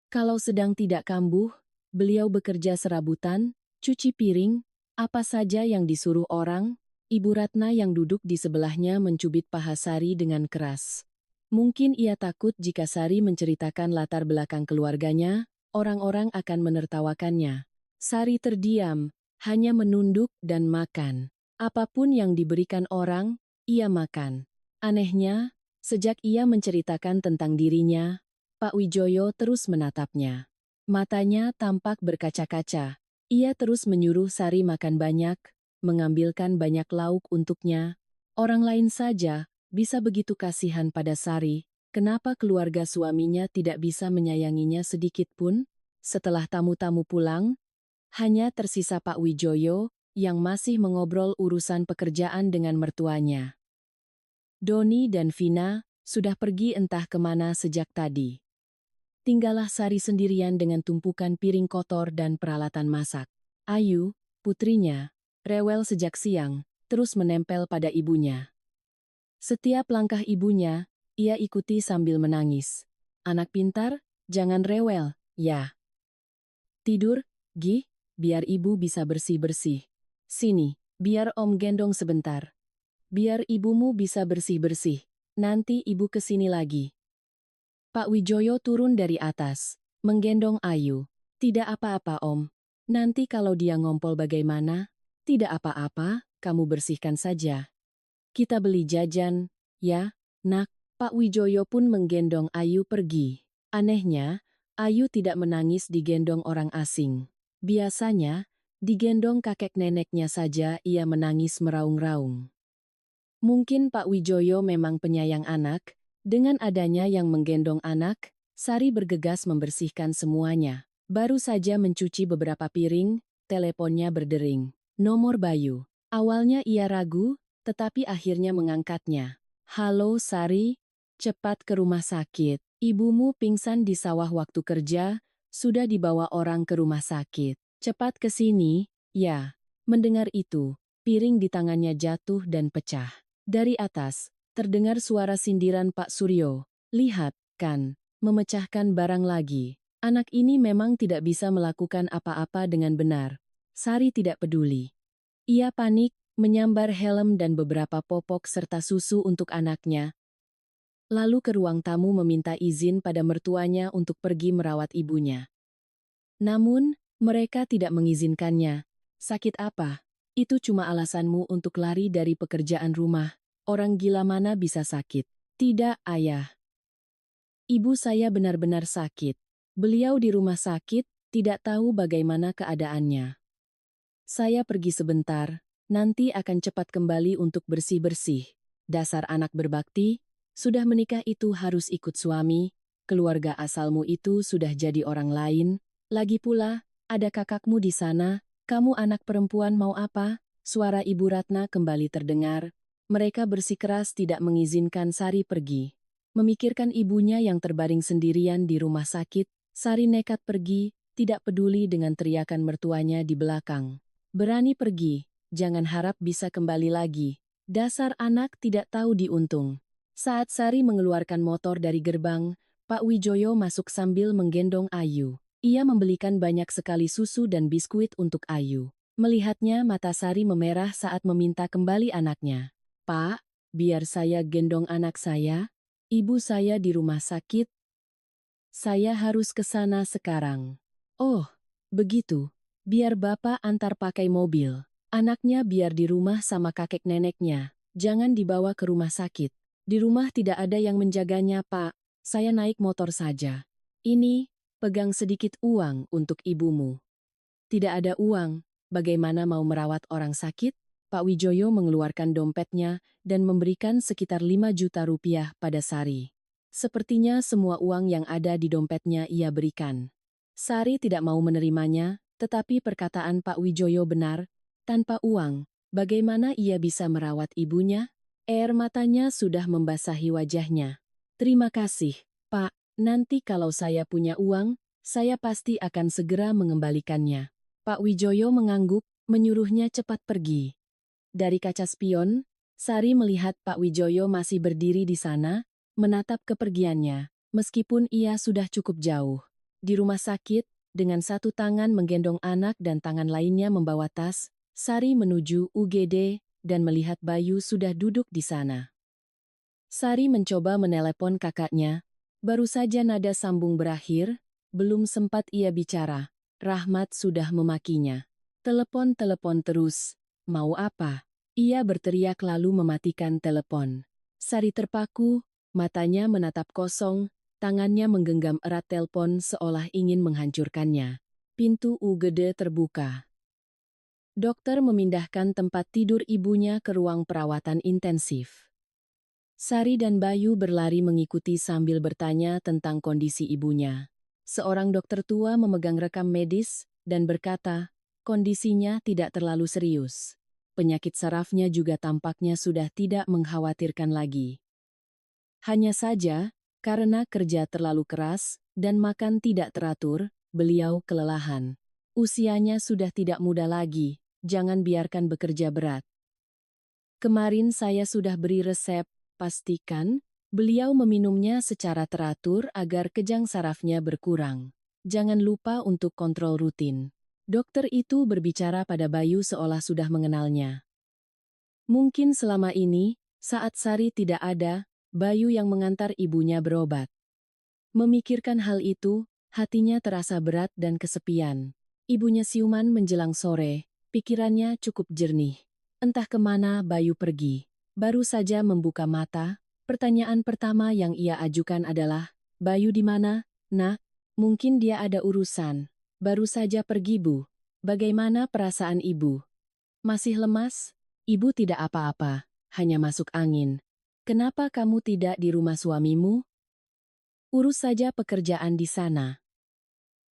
Kalau sedang tidak kambuh, beliau bekerja serabutan, cuci piring, apa saja yang disuruh orang." Ibu Ratna yang duduk di sebelahnya mencubit paha Sari dengan keras. Mungkin ia takut jika Sari menceritakan latar belakang keluarganya, orang-orang akan menertawakannya. Sari terdiam, hanya menunduk dan makan. Apapun yang diberikan orang, ia makan. Anehnya, sejak ia menceritakan tentang dirinya, Pak Wijoyo terus menatapnya. Matanya tampak berkaca-kaca. Ia terus menyuruh Sari makan banyak, mengambilkan banyak lauk untuknya. Orang lain saja bisa begitu kasihan pada Sari, kenapa keluarga suaminya tidak bisa menyayanginya sedikit pun? Setelah tamu-tamu pulang, hanya tersisa Pak Wijoyo yang masih mengobrol urusan pekerjaan dengan mertuanya. Doni dan Vina sudah pergi entah kemana sejak tadi. Tinggallah Sari sendirian dengan tumpukan piring kotor dan peralatan masak. Ayu, putrinya, rewel sejak siang, terus menempel pada ibunya. Setiap langkah ibunya, ia ikuti sambil menangis. "Anak pintar, jangan rewel, ya. Tidur, Gi, biar ibu bisa bersih-bersih. Sini, biar om gendong sebentar. Biar ibumu bisa bersih-bersih, nanti ibu kesini lagi." Pak Wijoyo turun dari atas, menggendong Ayu. "Tidak apa-apa om, nanti kalau dia ngompol bagaimana?" "Tidak apa-apa, kamu bersihkan saja. Kita beli jajan, ya, nak." Pak Wijoyo pun menggendong Ayu pergi. Anehnya, Ayu tidak menangis digendong orang asing. Biasanya, digendong kakek neneknya saja ia menangis meraung-raung. Mungkin Pak Wijoyo memang penyayang anak, dengan adanya yang menggendong anak, Sari bergegas membersihkan semuanya. Baru saja mencuci beberapa piring, teleponnya berdering. Nomor Bayu. Awalnya ia ragu, tetapi akhirnya mengangkatnya. "Halo Sari, cepat ke rumah sakit. Ibumu pingsan di sawah waktu kerja, sudah dibawa orang ke rumah sakit. Cepat ke sini, ya." Mendengar itu, piring di tangannya jatuh dan pecah. Dari atas, terdengar suara sindiran Pak Suryo. "Lihat, kan, memecahkan barang lagi. Anak ini memang tidak bisa melakukan apa-apa dengan benar." Sari tidak peduli. Ia panik, menyambar helm dan beberapa popok serta susu untuk anaknya. Lalu ke ruang tamu meminta izin pada mertuanya untuk pergi merawat ibunya. Namun, mereka tidak mengizinkannya. "Sakit apa? Itu cuma alasanmu untuk lari dari pekerjaan rumah. Orang gila mana bisa sakit? Tidak, Ayah. Ibu saya benar-benar sakit. Beliau di rumah sakit, tidak tahu bagaimana keadaannya. Saya pergi sebentar, nanti akan cepat kembali untuk bersih-bersih. Dasar anak berbakti, sudah menikah itu harus ikut suami, keluarga asalmu itu sudah jadi orang lain, lagi pula, ada kakakmu di sana, kamu anak perempuan mau apa? Suara Ibu Ratna kembali terdengar. Mereka bersikeras tidak mengizinkan Sari pergi. Memikirkan ibunya yang terbaring sendirian di rumah sakit, Sari nekat pergi, tidak peduli dengan teriakan mertuanya di belakang. Berani pergi, jangan harap bisa kembali lagi. Dasar anak tidak tahu diuntung. Saat Sari mengeluarkan motor dari gerbang, Pak Wijoyo masuk sambil menggendong Ayu. Ia membelikan banyak sekali susu dan biskuit untuk Ayu. Melihatnya mata Sari memerah saat meminta kembali anaknya. Pak, biar saya gendong anak saya. Ibu saya di rumah sakit. Saya harus ke sana sekarang. Oh, begitu. Biar bapak antar pakai mobil. Anaknya biar di rumah sama kakek neneknya. Jangan dibawa ke rumah sakit. Di rumah tidak ada yang menjaganya, Pak. Saya naik motor saja. Ini, pegang sedikit uang untuk ibumu. Tidak ada uang, bagaimana mau merawat orang sakit? Pak Wijoyo mengeluarkan dompetnya dan memberikan sekitar 5 juta rupiah pada Sari. Sepertinya semua uang yang ada di dompetnya ia berikan. Sari tidak mau menerimanya, tetapi perkataan Pak Wijoyo benar, tanpa uang, bagaimana ia bisa merawat ibunya? Air matanya sudah membasahi wajahnya. Terima kasih, Pak, nanti kalau saya punya uang, saya pasti akan segera mengembalikannya. Pak Wijoyo mengangguk, menyuruhnya cepat pergi. Dari kaca spion, Sari melihat Pak Wijoyo masih berdiri di sana, menatap kepergiannya, meskipun ia sudah cukup jauh. Di rumah sakit, dengan satu tangan menggendong anak dan tangan lainnya membawa tas, Sari menuju UGD dan melihat Bayu sudah duduk di sana. Sari mencoba menelepon kakaknya, baru saja nada sambung berakhir, belum sempat ia bicara, Rahmat sudah memakinya. Telepon-telepon terus. Mau apa? Ia berteriak lalu mematikan telepon. Sari terpaku, matanya menatap kosong, tangannya menggenggam erat telepon seolah ingin menghancurkannya. Pintu UGD terbuka. Dokter memindahkan tempat tidur ibunya ke ruang perawatan intensif. Sari dan Bayu berlari mengikuti sambil bertanya tentang kondisi ibunya. Seorang dokter tua memegang rekam medis dan berkata, kondisinya tidak terlalu serius. Penyakit sarafnya juga tampaknya sudah tidak mengkhawatirkan lagi. Hanya saja, karena kerja terlalu keras dan makan tidak teratur, beliau kelelahan. Usianya sudah tidak muda lagi, jangan biarkan bekerja berat. Kemarin saya sudah beri resep, pastikan beliau meminumnya secara teratur agar kejang sarafnya berkurang. Jangan lupa untuk kontrol rutin. Dokter itu berbicara pada Bayu seolah sudah mengenalnya. Mungkin selama ini, saat Sari tidak ada, Bayu yang mengantar ibunya berobat. Memikirkan hal itu, hatinya terasa berat dan kesepian. Ibunya siuman menjelang sore, pikirannya cukup jernih. Entah kemana Bayu pergi. Baru saja membuka mata, pertanyaan pertama yang ia ajukan adalah, Bayu di mana, Nak? Mungkin dia ada urusan. Baru saja pergi, Bu. Bagaimana perasaan ibu? Masih lemas? Ibu tidak apa-apa, hanya masuk angin. Kenapa kamu tidak di rumah suamimu? Urus saja pekerjaan di sana.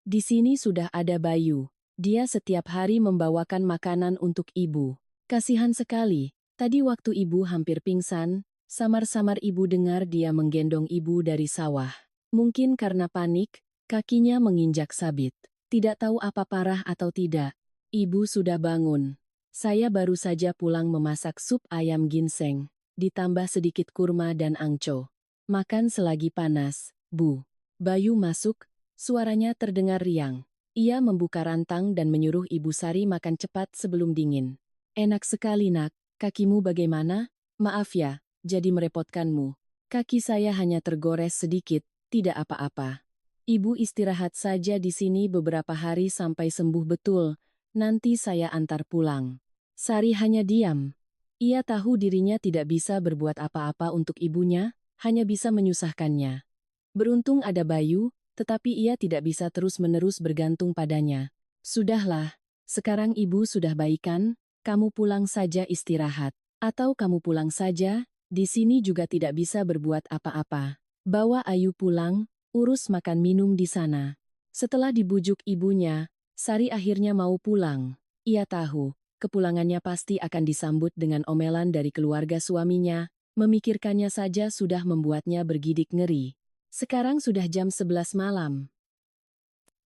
Di sini sudah ada Bayu. Dia setiap hari membawakan makanan untuk ibu. Kasihan sekali, tadi waktu ibu hampir pingsan, samar-samar ibu dengar dia menggendong ibu dari sawah. Mungkin karena panik, kakinya menginjak sabit. Tidak tahu apa parah atau tidak. Ibu sudah bangun. Saya baru saja pulang memasak sup ayam ginseng, ditambah sedikit kurma dan angco. Makan selagi panas, Bu. Bayu masuk, suaranya terdengar riang. Ia membuka rantang dan menyuruh Ibu Sari makan cepat sebelum dingin. Enak sekali, Nak. Kakimu bagaimana? Maaf ya, jadi merepotkanmu. Kaki saya hanya tergores sedikit, tidak apa-apa. Ibu istirahat saja di sini beberapa hari sampai sembuh betul, nanti saya antar pulang. Sari hanya diam. Ia tahu dirinya tidak bisa berbuat apa-apa untuk ibunya, hanya bisa menyusahkannya. Beruntung ada Bayu, tetapi ia tidak bisa terus-menerus bergantung padanya. Sudahlah, sekarang ibu sudah baikan, kamu pulang saja istirahat. Atau kamu pulang saja, di sini juga tidak bisa berbuat apa-apa. Bawa Ayu pulang, urus makan minum di sana. Setelah dibujuk ibunya, Sari akhirnya mau pulang. Ia tahu, kepulangannya pasti akan disambut dengan omelan dari keluarga suaminya, memikirkannya saja sudah membuatnya bergidik ngeri. Sekarang sudah jam 11 malam.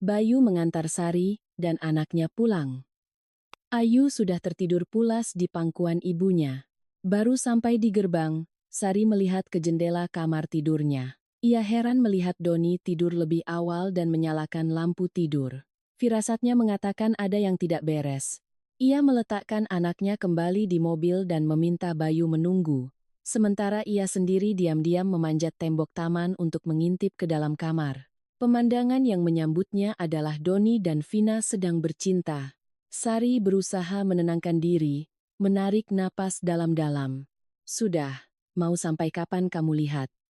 Bayu mengantar Sari dan anaknya pulang. Ayu sudah tertidur pulas di pangkuan ibunya. Baru sampai di gerbang, Sari melihat ke jendela kamar tidurnya. Ia heran melihat Doni tidur lebih awal dan menyalakan lampu tidur. Firasatnya mengatakan ada yang tidak beres. Ia meletakkan anaknya kembali di mobil dan meminta Bayu menunggu. Sementara ia sendiri diam-diam memanjat tembok taman untuk mengintip ke dalam kamar. Pemandangan yang menyambutnya adalah Doni dan Vina sedang bercinta. Sari berusaha menenangkan diri, menarik napas dalam-dalam. Sudah, mau sampai kapan kamu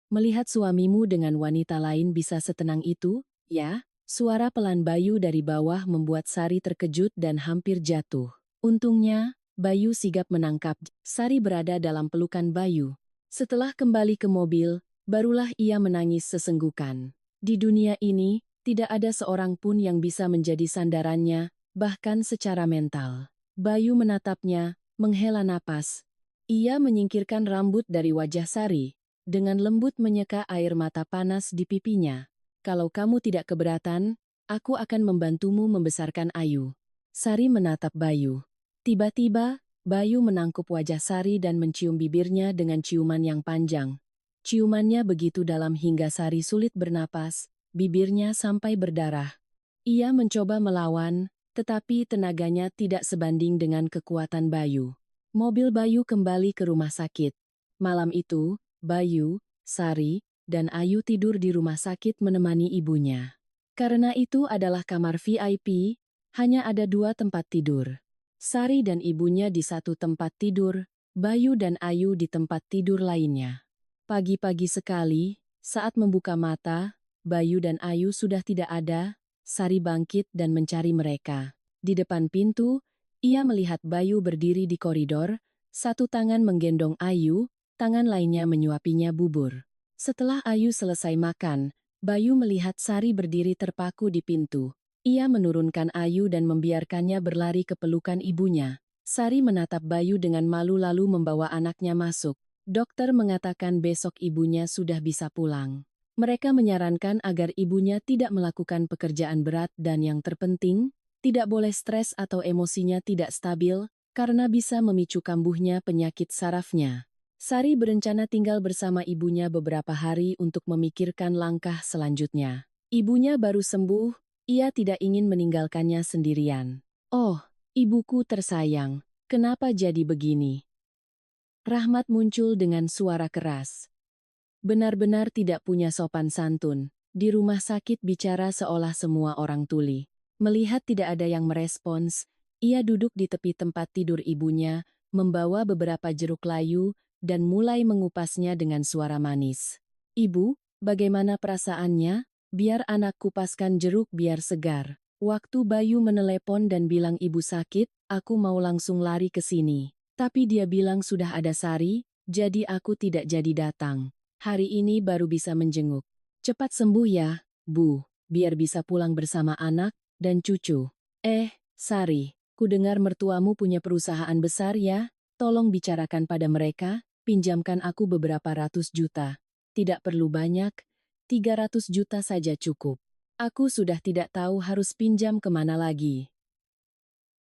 melihat suamimu dengan wanita lain bisa setenang itu, ya? Suara pelan Bayu dari bawah membuat Sari terkejut dan hampir jatuh. Untungnya, Bayu sigap menangkap. Sari berada dalam pelukan Bayu. Setelah kembali ke mobil, barulah ia menangis sesenggukan. Di dunia ini, tidak ada seorang pun yang bisa menjadi sandarannya, bahkan secara mental. Bayu menatapnya, menghela napas. Ia menyingkirkan rambut dari wajah Sari, dengan lembut menyeka air mata panas di pipinya. Kalau kamu tidak keberatan, aku akan membantumu membesarkan Ayu. Sari menatap Bayu. Tiba-tiba, Bayu menangkup wajah Sari dan mencium bibirnya dengan ciuman yang panjang. Ciumannya begitu dalam hingga Sari sulit bernapas, bibirnya sampai berdarah. Ia mencoba melawan, tetapi tenaganya tidak sebanding dengan kekuatan Bayu. Mobil Bayu kembali ke rumah sakit. Malam itu, Bayu, Sari, dan Ayu tidur di rumah sakit menemani ibunya. Karena itu adalah kamar VIP, hanya ada 2 tempat tidur. Sari dan ibunya di satu tempat tidur, Bayu dan Ayu di tempat tidur lainnya. Pagi-pagi sekali, saat membuka mata, Bayu dan Ayu sudah tidak ada. Sari bangkit dan mencari mereka. Di depan pintu, ia melihat Bayu berdiri di koridor, satu tangan menggendong Ayu, tangan lainnya menyuapinya bubur. Setelah Ayu selesai makan, Bayu melihat Sari berdiri terpaku di pintu. Ia menurunkan Ayu dan membiarkannya berlari ke pelukan ibunya. Sari menatap Bayu dengan malu lalu membawa anaknya masuk. Dokter mengatakan besok ibunya sudah bisa pulang. Mereka menyarankan agar ibunya tidak melakukan pekerjaan berat dan yang terpenting, tidak boleh stres atau emosinya tidak stabil, karena bisa memicu kambuhnya penyakit sarafnya. Sari berencana tinggal bersama ibunya beberapa hari untuk memikirkan langkah selanjutnya. Ibunya baru sembuh, ia tidak ingin meninggalkannya sendirian. Oh, ibuku tersayang, kenapa jadi begini? Rahmat muncul dengan suara keras. Benar-benar tidak punya sopan santun. Di rumah sakit bicara seolah semua orang tuli. Melihat tidak ada yang merespons, ia duduk di tepi tempat tidur ibunya, membawa beberapa jeruk layu, dan mulai mengupasnya dengan suara manis. Ibu, bagaimana perasaannya? Biar anak kupaskan jeruk biar segar. Waktu Bayu menelepon dan bilang ibu sakit, aku mau langsung lari ke sini. Tapi dia bilang sudah ada Sari, jadi aku tidak jadi datang. Hari ini baru bisa menjenguk. Cepat sembuh ya, Bu, biar bisa pulang bersama anak dan cucu. Sari, ku dengar mertuamu punya perusahaan besar ya? Tolong bicarakan pada mereka, pinjamkan aku beberapa ratus juta. Tidak perlu banyak, 300 juta saja cukup. Aku sudah tidak tahu harus pinjam kemana lagi.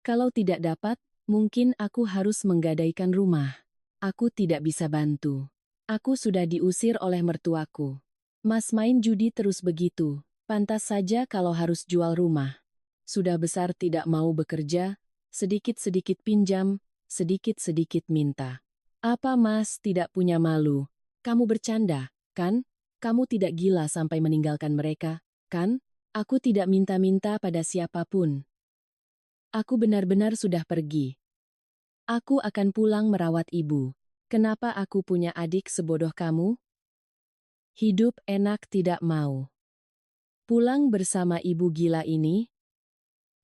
Kalau tidak dapat, mungkin aku harus menggadaikan rumah. Aku tidak bisa bantu. Aku sudah diusir oleh mertuaku. Mas main judi terus begitu, pantas saja kalau harus jual rumah. Sudah besar tidak mau bekerja, sedikit-sedikit pinjam, sedikit-sedikit minta. Apa Mas tidak punya malu? Kamu bercanda, kan? Kamu tidak gila sampai meninggalkan mereka, kan? Aku tidak minta-minta pada siapapun. Aku benar-benar sudah pergi. Aku akan pulang merawat ibu. Kenapa aku punya adik sebodoh kamu? Hidup enak tidak mau. Pulang bersama ibu gila ini?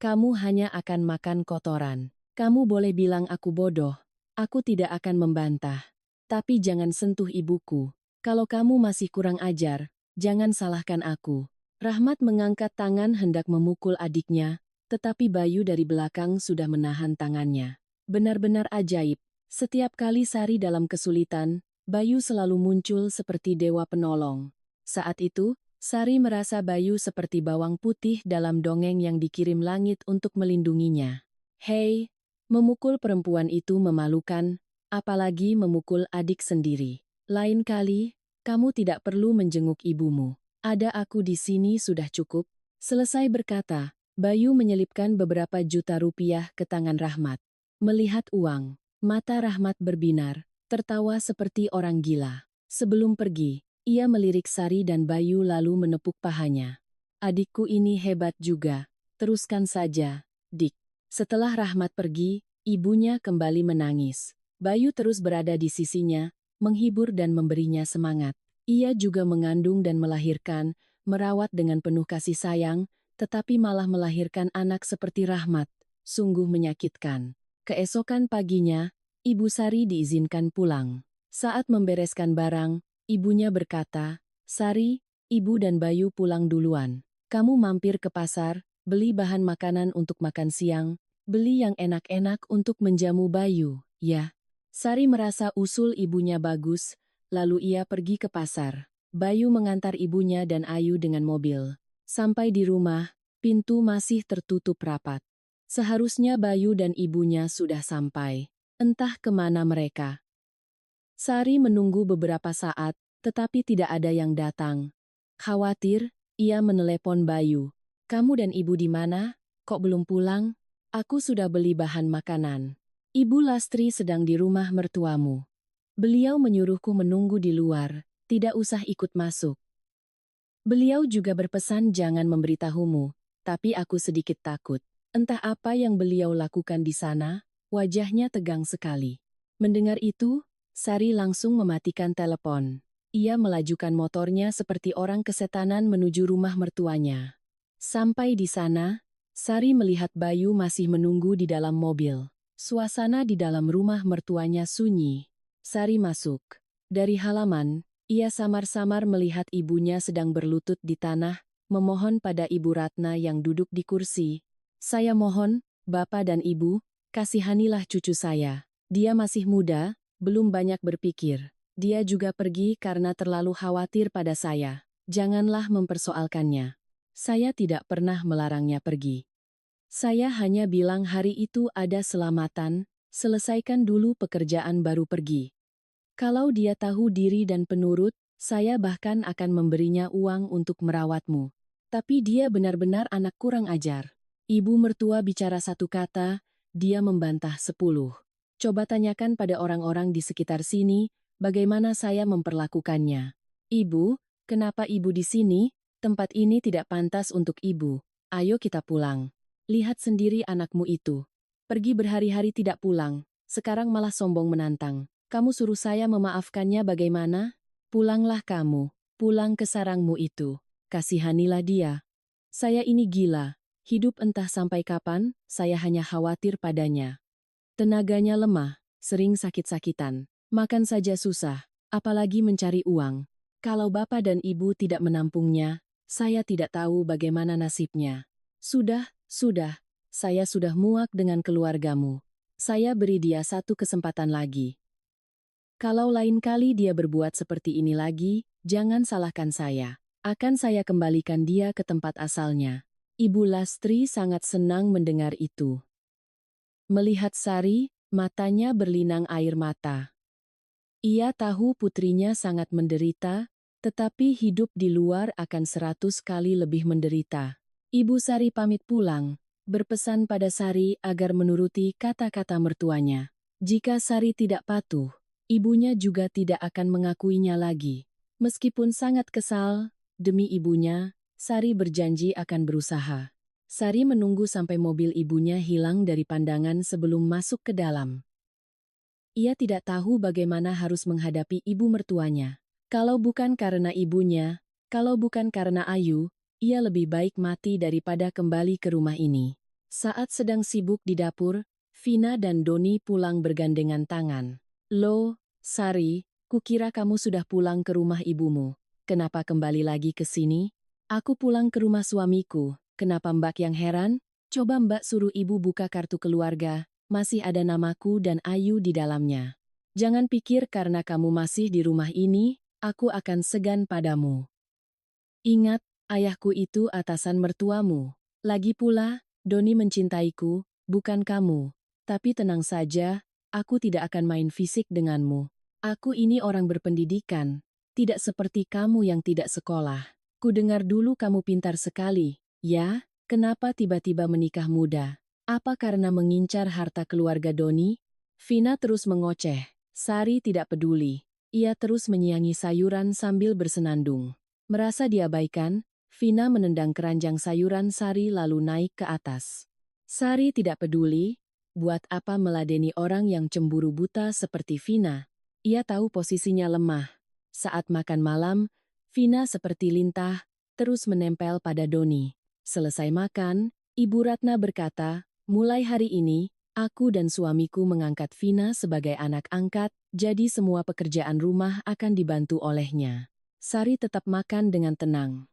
Kamu hanya akan makan kotoran. Kamu boleh bilang aku bodoh. Aku tidak akan membantah. Tapi jangan sentuh ibuku. Kalau kamu masih kurang ajar, jangan salahkan aku. Rahmat mengangkat tangan hendak memukul adiknya, tetapi Bayu dari belakang sudah menahan tangannya. Benar-benar ajaib. Setiap kali Sari dalam kesulitan, Bayu selalu muncul seperti dewa penolong. Saat itu, Sari merasa Bayu seperti bawang putih dalam dongeng yang dikirim langit untuk melindunginya. Hei, memukul perempuan itu memalukan, apalagi memukul adik sendiri. Lain kali, kamu tidak perlu menjenguk ibumu. Ada aku di sini sudah cukup. Selesai berkata, Bayu menyelipkan beberapa juta rupiah ke tangan Rahmat. Melihat uang, mata Rahmat berbinar, tertawa seperti orang gila. Sebelum pergi, ia melirik Sari dan Bayu lalu menepuk pahanya. Adikku ini hebat juga. Teruskan saja, Dik. Setelah Rahmat pergi, ibunya kembali menangis. Bayu terus berada di sisinya, menghibur dan memberinya semangat. Ia juga mengandung dan melahirkan, merawat dengan penuh kasih sayang, tetapi malah melahirkan anak seperti Rahmat. Sungguh menyakitkan. Keesokan paginya, Ibu Sari diizinkan pulang. Saat membereskan barang, ibunya berkata, Sari, ibu dan Bayu pulang duluan. Kamu mampir ke pasar, beli bahan makanan untuk makan siang, beli yang enak-enak untuk menjamu Bayu, ya. Sari merasa usul ibunya bagus, lalu ia pergi ke pasar. Bayu mengantar ibunya dan Ayu dengan mobil. Sampai di rumah, pintu masih tertutup rapat. Seharusnya Bayu dan ibunya sudah sampai. Entah kemana mereka. Sari menunggu beberapa saat, tetapi tidak ada yang datang. Khawatir, ia menelepon Bayu. Kamu dan ibu di mana? Kok belum pulang? Aku sudah beli bahan makanan. Ibu Lastri sedang di rumah mertuamu. Beliau menyuruhku menunggu di luar, tidak usah ikut masuk. Beliau juga berpesan jangan memberitahumu, tapi aku sedikit takut. Entah apa yang beliau lakukan di sana, wajahnya tegang sekali. Mendengar itu, Sari langsung mematikan telepon. Ia melajukan motornya seperti orang kesetanan menuju rumah mertuanya. Sampai di sana, Sari melihat Bayu masih menunggu di dalam mobil. Suasana di dalam rumah mertuanya sunyi. Sari masuk. Dari halaman, ia samar-samar melihat ibunya sedang berlutut di tanah, memohon pada Ibu Ratna yang duduk di kursi. Saya mohon, Bapak dan Ibu, kasihanilah cucu saya. Dia masih muda, belum banyak berpikir. Dia juga pergi karena terlalu khawatir pada saya. Janganlah mempersoalkannya. Saya tidak pernah melarangnya pergi. Saya hanya bilang hari itu ada selamatan, selesaikan dulu pekerjaan baru pergi. Kalau dia tahu diri dan penurut, saya bahkan akan memberinya uang untuk merawatmu. Tapi dia benar-benar anak kurang ajar. Ibu mertua bicara satu kata, dia membantah 10. Coba tanyakan pada orang-orang di sekitar sini, bagaimana saya memperlakukannya. Ibu, kenapa ibu di sini? Tempat ini tidak pantas untuk ibu. Ayo kita pulang. Lihat sendiri anakmu itu. Pergi berhari-hari tidak pulang, sekarang malah sombong menantang. Kamu suruh saya memaafkannya bagaimana? Pulanglah kamu, pulang ke sarangmu itu. Kasihanilah dia. Saya ini gila. Hidup entah sampai kapan, saya hanya khawatir padanya. Tenaganya lemah, sering sakit-sakitan. Makan saja susah, apalagi mencari uang. Kalau bapak dan ibu tidak menampungnya, saya tidak tahu bagaimana nasibnya. Sudah, saya sudah muak dengan keluargamu. Saya beri dia satu kesempatan lagi. Kalau lain kali dia berbuat seperti ini lagi, jangan salahkan saya. Akan saya kembalikan dia ke tempat asalnya. Ibu Lastri sangat senang mendengar itu. Melihat Sari, matanya berlinang air mata. Ia tahu putrinya sangat menderita, tetapi hidup di luar akan 100 kali lebih menderita. Ibu Sari pamit pulang, berpesan pada Sari agar menuruti kata-kata mertuanya. Jika Sari tidak patuh, ibunya juga tidak akan mengakuinya lagi. Meskipun sangat kesal, demi ibunya, Sari berjanji akan berusaha. Sari menunggu sampai mobil ibunya hilang dari pandangan sebelum masuk ke dalam. ia tidak tahu bagaimana harus menghadapi ibu mertuanya. Kalau bukan karena ibunya, kalau bukan karena Ayu, ia lebih baik mati daripada kembali ke rumah ini. Saat sedang sibuk di dapur, Vina dan Doni pulang bergandengan tangan. "Loh, Sari, kukira kamu sudah pulang ke rumah ibumu. Kenapa kembali lagi ke sini?" "Aku pulang ke rumah suamiku." "Kenapa Mbak yang heran? Coba Mbak suruh ibu buka kartu keluarga, masih ada namaku dan Ayu di dalamnya. Jangan pikir karena kamu masih di rumah ini, aku akan segan padamu. Ingat, ayahku itu atasan mertuamu. Lagi pula, Doni mencintaiku, bukan kamu. Tapi tenang saja, aku tidak akan main fisik denganmu. Aku ini orang berpendidikan, tidak seperti kamu yang tidak sekolah. Ku dengar dulu kamu pintar sekali, ya? Kenapa tiba-tiba menikah muda? Apa karena mengincar harta keluarga Doni?" Vina terus mengoceh. Sari tidak peduli. Ia terus menyiangi sayuran sambil bersenandung. Merasa diabaikan, Vina menendang keranjang sayuran Sari lalu naik ke atas. Sari tidak peduli, buat apa meladeni orang yang cemburu buta seperti Vina. Ia tahu posisinya lemah. Saat makan malam, Vina seperti lintah, terus menempel pada Doni. Selesai makan, Ibu Ratna berkata, "Mulai hari ini, aku dan suamiku mengangkat Vina sebagai anak angkat, jadi semua pekerjaan rumah akan dibantu olehnya." Sari tetap makan dengan tenang.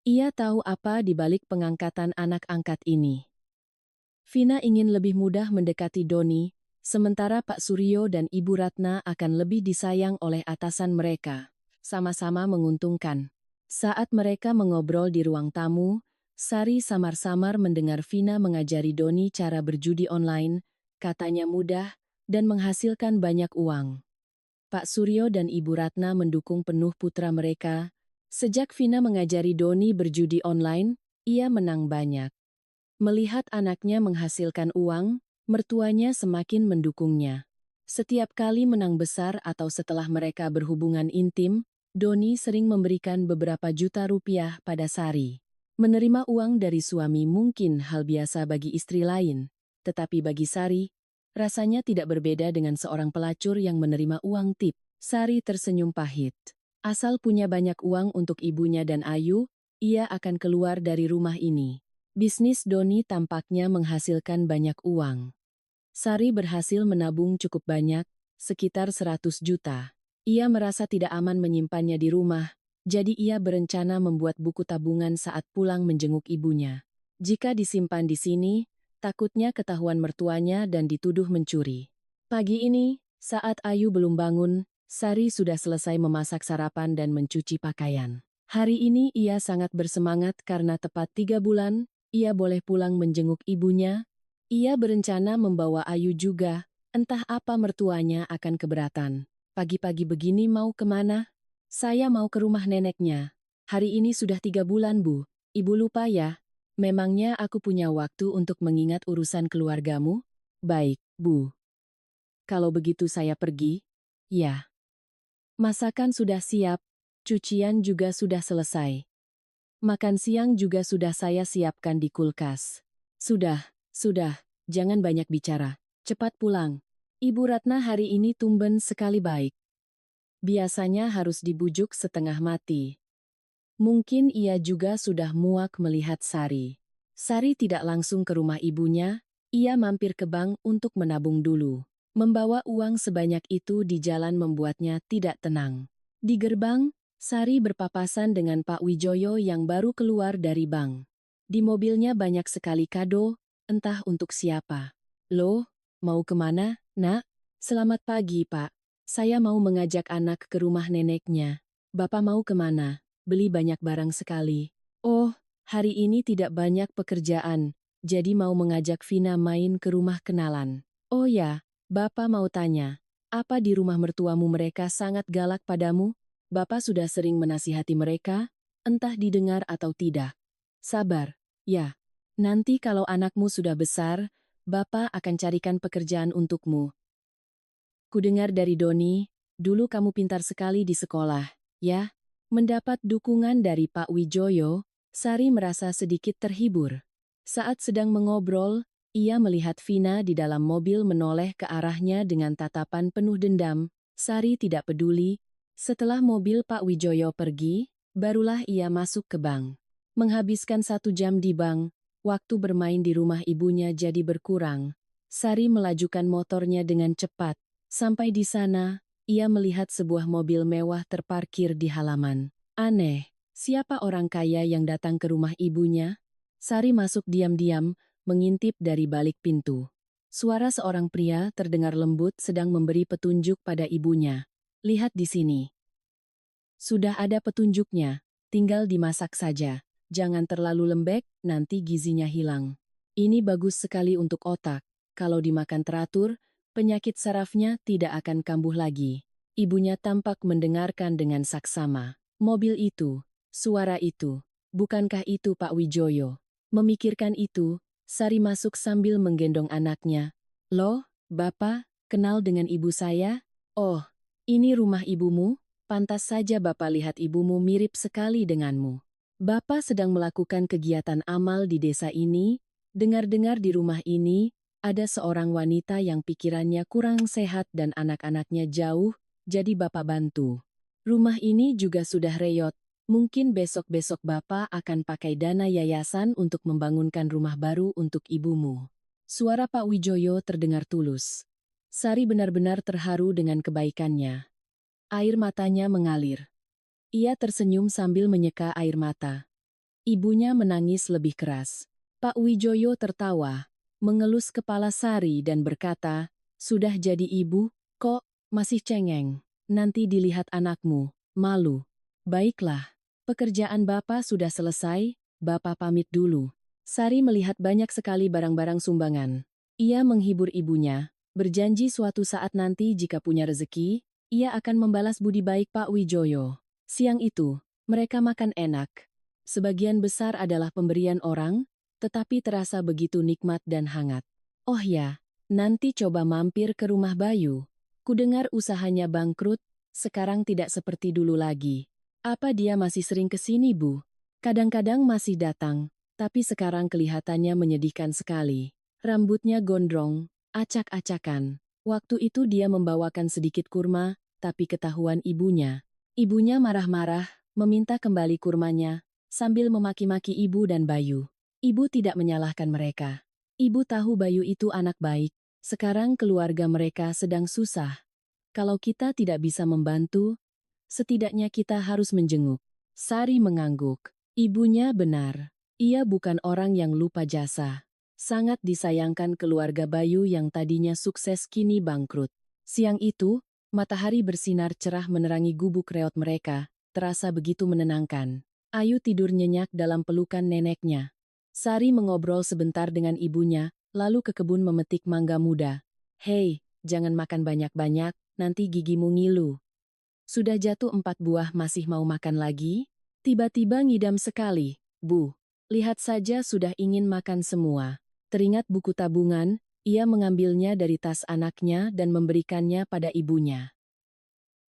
Ia tahu apa di balik pengangkatan anak angkat ini. Vina ingin lebih mudah mendekati Doni, sementara Pak Suryo dan Ibu Ratna akan lebih disayang oleh atasan mereka. Sama-sama menguntungkan. Saat mereka mengobrol di ruang tamu, Sari samar-samar mendengar Vina mengajari Doni cara berjudi online, katanya mudah, dan menghasilkan banyak uang. Pak Suryo dan Ibu Ratna mendukung penuh putra mereka. Sejak Vina mengajari Doni berjudi online, ia menang banyak. Melihat anaknya menghasilkan uang, mertuanya semakin mendukungnya. Setiap kali menang besar atau setelah mereka berhubungan intim, Doni sering memberikan beberapa juta rupiah pada Sari. Menerima uang dari suami mungkin hal biasa bagi istri lain, tetapi bagi Sari, rasanya tidak berbeda dengan seorang pelacur yang menerima uang tip. Sari tersenyum pahit. Asal punya banyak uang untuk ibunya dan Ayu, ia akan keluar dari rumah ini. Bisnis Doni tampaknya menghasilkan banyak uang. Sari berhasil menabung cukup banyak, sekitar 100 juta. Ia merasa tidak aman menyimpannya di rumah, jadi ia berencana membuat buku tabungan saat pulang menjenguk ibunya. Jika disimpan di sini, takutnya ketahuan mertuanya dan dituduh mencuri. Pagi ini, saat Ayu belum bangun, Sari sudah selesai memasak sarapan dan mencuci pakaian. Hari ini ia sangat bersemangat karena tepat 3 bulan, ia boleh pulang menjenguk ibunya. Ia berencana membawa Ayu juga, entah apa mertuanya akan keberatan. "Pagi-pagi begini mau kemana?" "Saya mau ke rumah neneknya. Hari ini sudah 3 bulan, Bu. Ibu lupa ya? Memangnya aku punya waktu untuk mengingat urusan keluargamu?" "Baik, Bu. Kalau begitu saya pergi." "Ya." Masakan sudah siap, cucian juga sudah selesai. Makan siang juga sudah saya siapkan di kulkas. Sudah, jangan banyak bicara. Cepat pulang. Ibu Ratna hari ini tumben sekali baik. Biasanya harus dibujuk setengah mati. Mungkin ia juga sudah muak melihat Sari. Sari tidak langsung ke rumah ibunya, ia mampir ke bank untuk menabung dulu. Membawa uang sebanyak itu di jalan membuatnya tidak tenang. Di gerbang, Sari berpapasan dengan Pak Wijoyo yang baru keluar dari bank. Di mobilnya banyak sekali kado, entah untuk siapa. "Loh, mau kemana, Nak?" "Selamat pagi, Pak. Saya mau mengajak anak ke rumah neneknya." "Bapak mau kemana?" "Beli banyak barang sekali." "Oh, hari ini tidak banyak pekerjaan, jadi mau mengajak Vina main ke rumah kenalan." "Oh ya, Bapak mau tanya, apa di rumah mertuamu mereka sangat galak padamu?" "Bapak sudah sering menasihati mereka, entah didengar atau tidak." "Sabar, ya. Nanti kalau anakmu sudah besar, Bapak akan carikan pekerjaan untukmu." "Kudengar dari Doni, dulu kamu pintar sekali di sekolah, ya?" Mendapat dukungan dari Pak Wijoyo, Sari merasa sedikit terhibur. Saat sedang mengobrol, Ia melihat Vina di dalam mobil menoleh ke arahnya dengan tatapan penuh dendam. Sari tidak peduli. Setelah mobil Pak Wijoyo pergi, barulah ia masuk ke bank. Menghabiskan 1 jam di bank, waktu bermain di rumah ibunya jadi berkurang. Sari melajukan motornya dengan cepat. Sampai di sana, ia melihat sebuah mobil mewah terparkir di halaman. Aneh, siapa orang kaya yang datang ke rumah ibunya? Sari masuk diam-diam, mengintip dari balik pintu. Suara seorang pria terdengar lembut sedang memberi petunjuk pada ibunya. Lihat di sini. Sudah ada petunjuknya, tinggal dimasak saja. Jangan terlalu lembek, nanti gizinya hilang. Ini bagus sekali untuk otak. Kalau dimakan teratur, penyakit sarafnya tidak akan kambuh lagi. Ibunya tampak mendengarkan dengan saksama. Mobil itu, suara itu, bukankah itu Pak Wijoyo? Memikirkan itu, Sari masuk sambil menggendong anaknya. Loh, Bapak, kenal dengan ibu saya? Oh, ini rumah ibumu? Pantas saja Bapak lihat ibumu mirip sekali denganmu. Bapak sedang melakukan kegiatan amal di desa ini. Dengar-dengar di rumah ini, ada seorang wanita yang pikirannya kurang sehat dan anak-anaknya jauh, jadi Bapak bantu. Rumah ini juga sudah reyot. Mungkin besok-besok Bapak akan pakai dana yayasan untuk membangunkan rumah baru untuk ibumu. Suara Pak Wijoyo terdengar tulus. Sari benar-benar terharu dengan kebaikannya. Air matanya mengalir. Ia tersenyum sambil menyeka air mata. Ibunya menangis lebih keras. Pak Wijoyo tertawa, mengelus kepala Sari dan berkata, "Sudah jadi ibu, kok masih cengeng? Nanti dilihat anakmu, malu." "Baiklah, pekerjaan Bapak sudah selesai, Bapak pamit dulu." Sari melihat banyak sekali barang-barang sumbangan. Ia menghibur ibunya, berjanji suatu saat nanti jika punya rezeki, ia akan membalas budi baik Pak Wijoyo. Siang itu, mereka makan enak. Sebagian besar adalah pemberian orang, tetapi terasa begitu nikmat dan hangat. Oh ya, nanti coba mampir ke rumah Bayu. Kudengar usahanya bangkrut, sekarang tidak seperti dulu lagi. Apa dia masih sering ke sini, Bu? Kadang-kadang masih datang, tapi sekarang kelihatannya menyedihkan sekali. Rambutnya gondrong, acak-acakan. Waktu itu dia membawakan sedikit kurma, tapi ketahuan ibunya. Ibunya marah-marah, meminta kembali kurmanya, sambil memaki-maki ibu dan Bayu. Ibu tidak menyalahkan mereka. Ibu tahu Bayu itu anak baik. Sekarang keluarga mereka sedang susah. Kalau kita tidak bisa membantu, setidaknya kita harus menjenguk. Sari mengangguk. Ibunya benar. Ia bukan orang yang lupa jasa. Sangat disayangkan keluarga Bayu yang tadinya sukses kini bangkrut. Siang itu, matahari bersinar cerah menerangi gubuk reot mereka, terasa begitu menenangkan. Ayu tidur nyenyak dalam pelukan neneknya. Sari mengobrol sebentar dengan ibunya, lalu ke kebun memetik mangga muda. "Hei, jangan makan banyak-banyak, nanti gigimu ngilu." Sudah jatuh 4 buah masih mau makan lagi? Tiba-tiba ngidam sekali, Bu. Lihat saja sudah ingin makan semua. Teringat buku tabungan, ia mengambilnya dari tas anaknya dan memberikannya pada ibunya.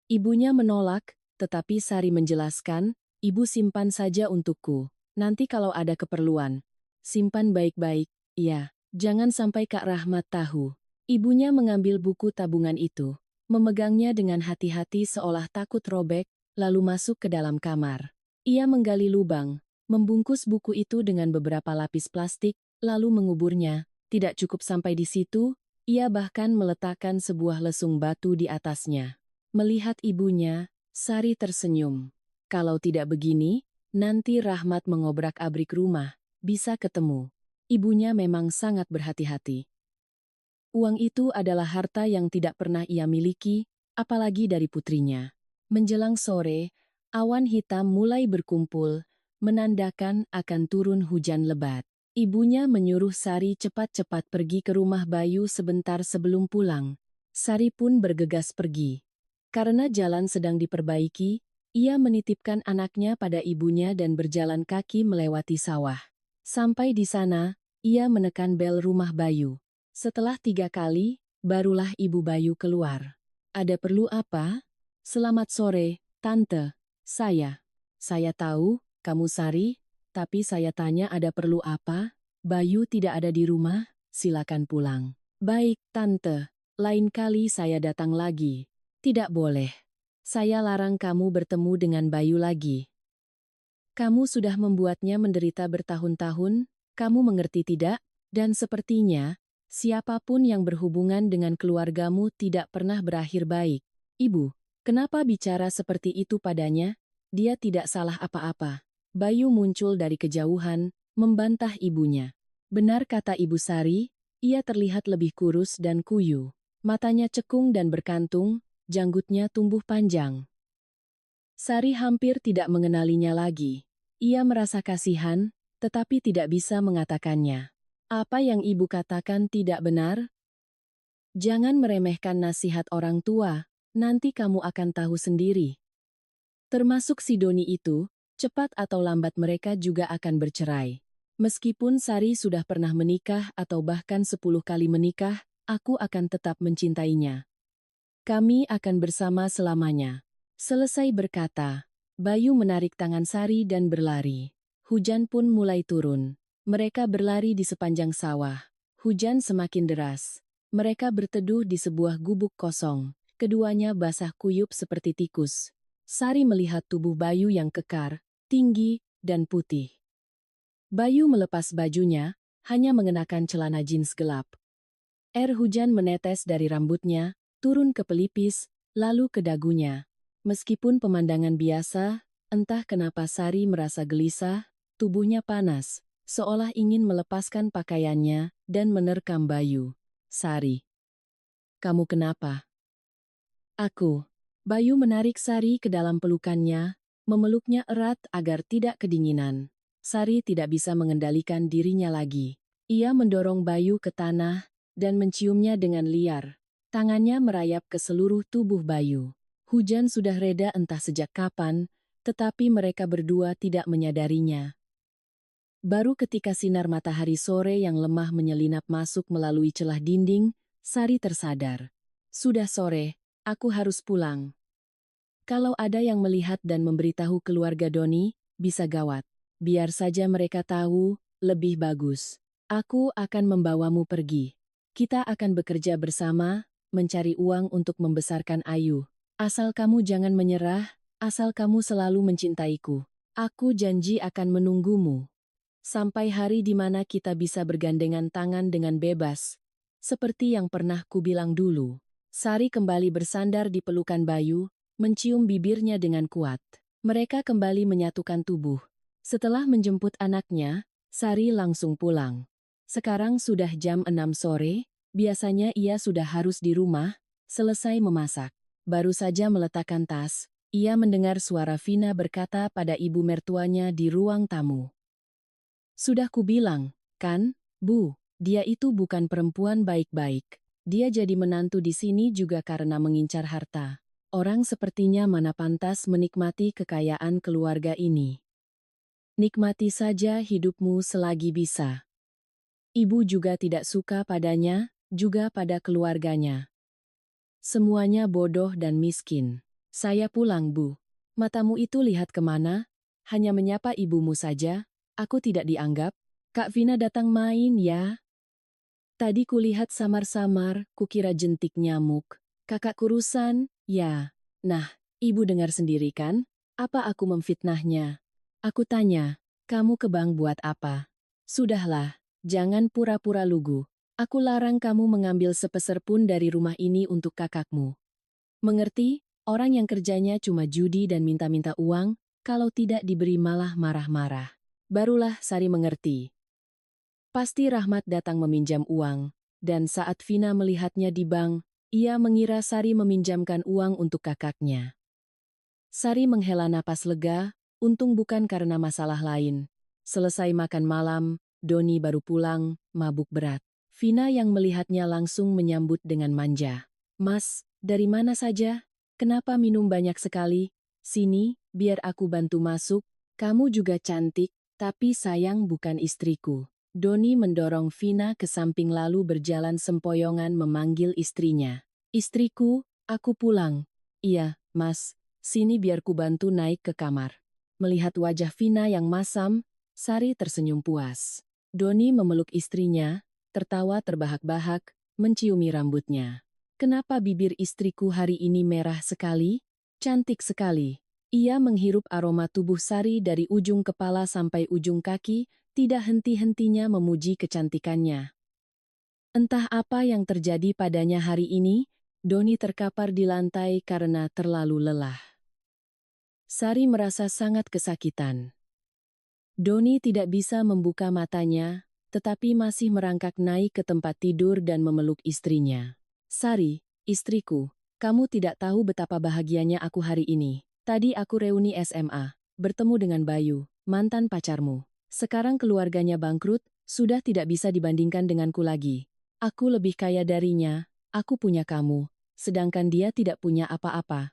Ibunya menolak, tetapi Sari menjelaskan, "Ibu simpan saja untukku. Nanti kalau ada keperluan. Simpan baik-baik, ya. Jangan sampai Kak Rahmat tahu." Ibunya mengambil buku tabungan itu, memegangnya dengan hati-hati seolah takut robek, lalu masuk ke dalam kamar. Ia menggali lubang, membungkus buku itu dengan beberapa lapis plastik, lalu menguburnya. Tidak cukup sampai di situ, ia bahkan meletakkan sebuah lesung batu di atasnya. Melihat ibunya, Sari tersenyum. Kalau tidak begini, nanti Rahmat mengobrak-abrik rumah, bisa ketemu. Ibunya memang sangat berhati-hati. Uang itu adalah harta yang tidak pernah ia miliki, apalagi dari putrinya. Menjelang sore, awan hitam mulai berkumpul, menandakan akan turun hujan lebat. Ibunya menyuruh Sari cepat-cepat pergi ke rumah Bayu sebentar sebelum pulang. Sari pun bergegas pergi. Karena jalan sedang diperbaiki, ia menitipkan anaknya pada ibunya dan berjalan kaki melewati sawah. Sampai di sana, ia menekan bel rumah Bayu. Setelah 3 kali, barulah ibu Bayu keluar. "Ada perlu apa?" "Selamat sore, Tante. Saya tahu, kamu Sari, tapi saya tanya ada perlu apa? Bayu tidak ada di rumah?" silakan pulang. Baik, Tante. Lain kali saya datang lagi. Tidak boleh. Saya larang kamu bertemu dengan Bayu lagi. Kamu sudah membuatnya menderita bertahun-tahun, kamu mengerti tidak? Dan sepertinya, siapapun yang berhubungan dengan keluargamu tidak pernah berakhir baik. Ibu, kenapa bicara seperti itu padanya? Dia tidak salah apa-apa. Bayu muncul dari kejauhan, membantah ibunya. Benar kata Ibu Sari, ia terlihat lebih kurus dan kuyu. Matanya cekung dan berkantung, janggutnya tumbuh panjang. Sari hampir tidak mengenalinya lagi. Ia merasa kasihan, tetapi tidak bisa mengatakannya. Apa yang ibu katakan tidak benar? Jangan meremehkan nasihat orang tua, nanti kamu akan tahu sendiri. Termasuk si Doni itu, cepat atau lambat mereka juga akan bercerai. Meskipun Sari sudah pernah menikah atau bahkan 10 kali menikah, aku akan tetap mencintainya. Kami akan bersama selamanya. Selesai berkata, Bayu menarik tangan Sari dan berlari. Hujan pun mulai turun. Mereka berlari di sepanjang sawah. Hujan semakin deras. Mereka berteduh di sebuah gubuk kosong. Keduanya basah kuyup seperti tikus. Sari melihat tubuh Bayu yang kekar, tinggi, dan putih. Bayu melepas bajunya, hanya mengenakan celana jeans gelap. Air hujan menetes dari rambutnya, turun ke pelipis, lalu ke dagunya. Meskipun pemandangan biasa, entah kenapa Sari merasa gelisah, tubuhnya panas, seolah ingin melepaskan pakaiannya dan menerkam Bayu. Sari. Kamu kenapa? Aku. Bayu menarik Sari ke dalam pelukannya, memeluknya erat agar tidak kedinginan. Sari tidak bisa mengendalikan dirinya lagi. Ia mendorong Bayu ke tanah dan menciumnya dengan liar. Tangannya merayap ke seluruh tubuh Bayu. Hujan sudah reda entah sejak kapan, tetapi mereka berdua tidak menyadarinya. Baru ketika sinar matahari sore yang lemah menyelinap masuk melalui celah dinding, Sari tersadar. Sudah sore, aku harus pulang. Kalau ada yang melihat dan memberitahu keluarga Doni, bisa gawat. Biar saja mereka tahu, lebih bagus. Aku akan membawamu pergi. Kita akan bekerja bersama, mencari uang untuk membesarkan Ayu. Asal kamu jangan menyerah, asal kamu selalu mencintaiku. Aku janji akan menunggumu. Sampai hari di mana kita bisa bergandengan tangan dengan bebas. Seperti yang pernah kubilang dulu. Sari kembali bersandar di pelukan Bayu, mencium bibirnya dengan kuat. Mereka kembali menyatukan tubuh. Setelah menjemput anaknya, Sari langsung pulang. Sekarang sudah jam 6 sore, biasanya ia sudah harus di rumah, selesai memasak. Baru saja meletakkan tas, ia mendengar suara Vina berkata pada ibu mertuanya di ruang tamu. Sudah kubilang, kan, Bu, dia itu bukan perempuan baik-baik. Dia jadi menantu di sini juga karena mengincar harta. Orang sepertinya mana pantas menikmati kekayaan keluarga ini. Nikmati saja hidupmu selagi bisa. Ibu juga tidak suka padanya, juga pada keluarganya. Semuanya bodoh dan miskin. Saya pulang, Bu. Matamu itu lihat kemana? Hanya menyapa ibumu saja. Aku tidak dianggap. Kak Vina datang main ya. Tadi kulihat samar-samar, kukira jentik nyamuk. Kakak kurusan, ya. Nah, ibu dengar sendiri kan? Apa aku memfitnahnya? Aku tanya, kamu ke bank buat apa? Sudahlah, jangan pura-pura lugu. Aku larang kamu mengambil sepeser pun dari rumah ini untuk kakakmu. Mengerti? Orang yang kerjanya cuma judi dan minta-minta uang, kalau tidak diberi malah marah-marah. Barulah Sari mengerti. Pasti Rahmat datang meminjam uang, dan saat Vina melihatnya di bank, ia mengira Sari meminjamkan uang untuk kakaknya. Sari menghela napas lega, untung bukan karena masalah lain. Selesai makan malam, Doni baru pulang, mabuk berat. Vina yang melihatnya langsung menyambut dengan manja. Mas, dari mana saja? Kenapa minum banyak sekali? Sini, biar aku bantu masuk. Kamu juga cantik, tapi sayang bukan istriku. Doni mendorong Vina ke samping lalu berjalan sempoyongan memanggil istrinya. Istriku, aku pulang. Iya, Mas, sini biar ku bantu naik ke kamar. Melihat wajah Vina yang masam, Sari tersenyum puas. Doni memeluk istrinya, tertawa terbahak-bahak, menciumi rambutnya. Kenapa bibir istriku hari ini merah sekali? Cantik sekali. Ia menghirup aroma tubuh Sari dari ujung kepala sampai ujung kaki, tidak henti-hentinya memuji kecantikannya. Entah apa yang terjadi padanya hari ini, Doni terkapar di lantai karena terlalu lelah. Sari merasa sangat kesakitan. Doni tidak bisa membuka matanya, tetapi masih merangkak naik ke tempat tidur dan memeluk istrinya. Sari, istriku, kamu tidak tahu betapa bahagianya aku hari ini. Tadi aku reuni SMA, bertemu dengan Bayu, mantan pacarmu. Sekarang keluarganya bangkrut, sudah tidak bisa dibandingkan denganku lagi. Aku lebih kaya darinya, aku punya kamu, sedangkan dia tidak punya apa-apa.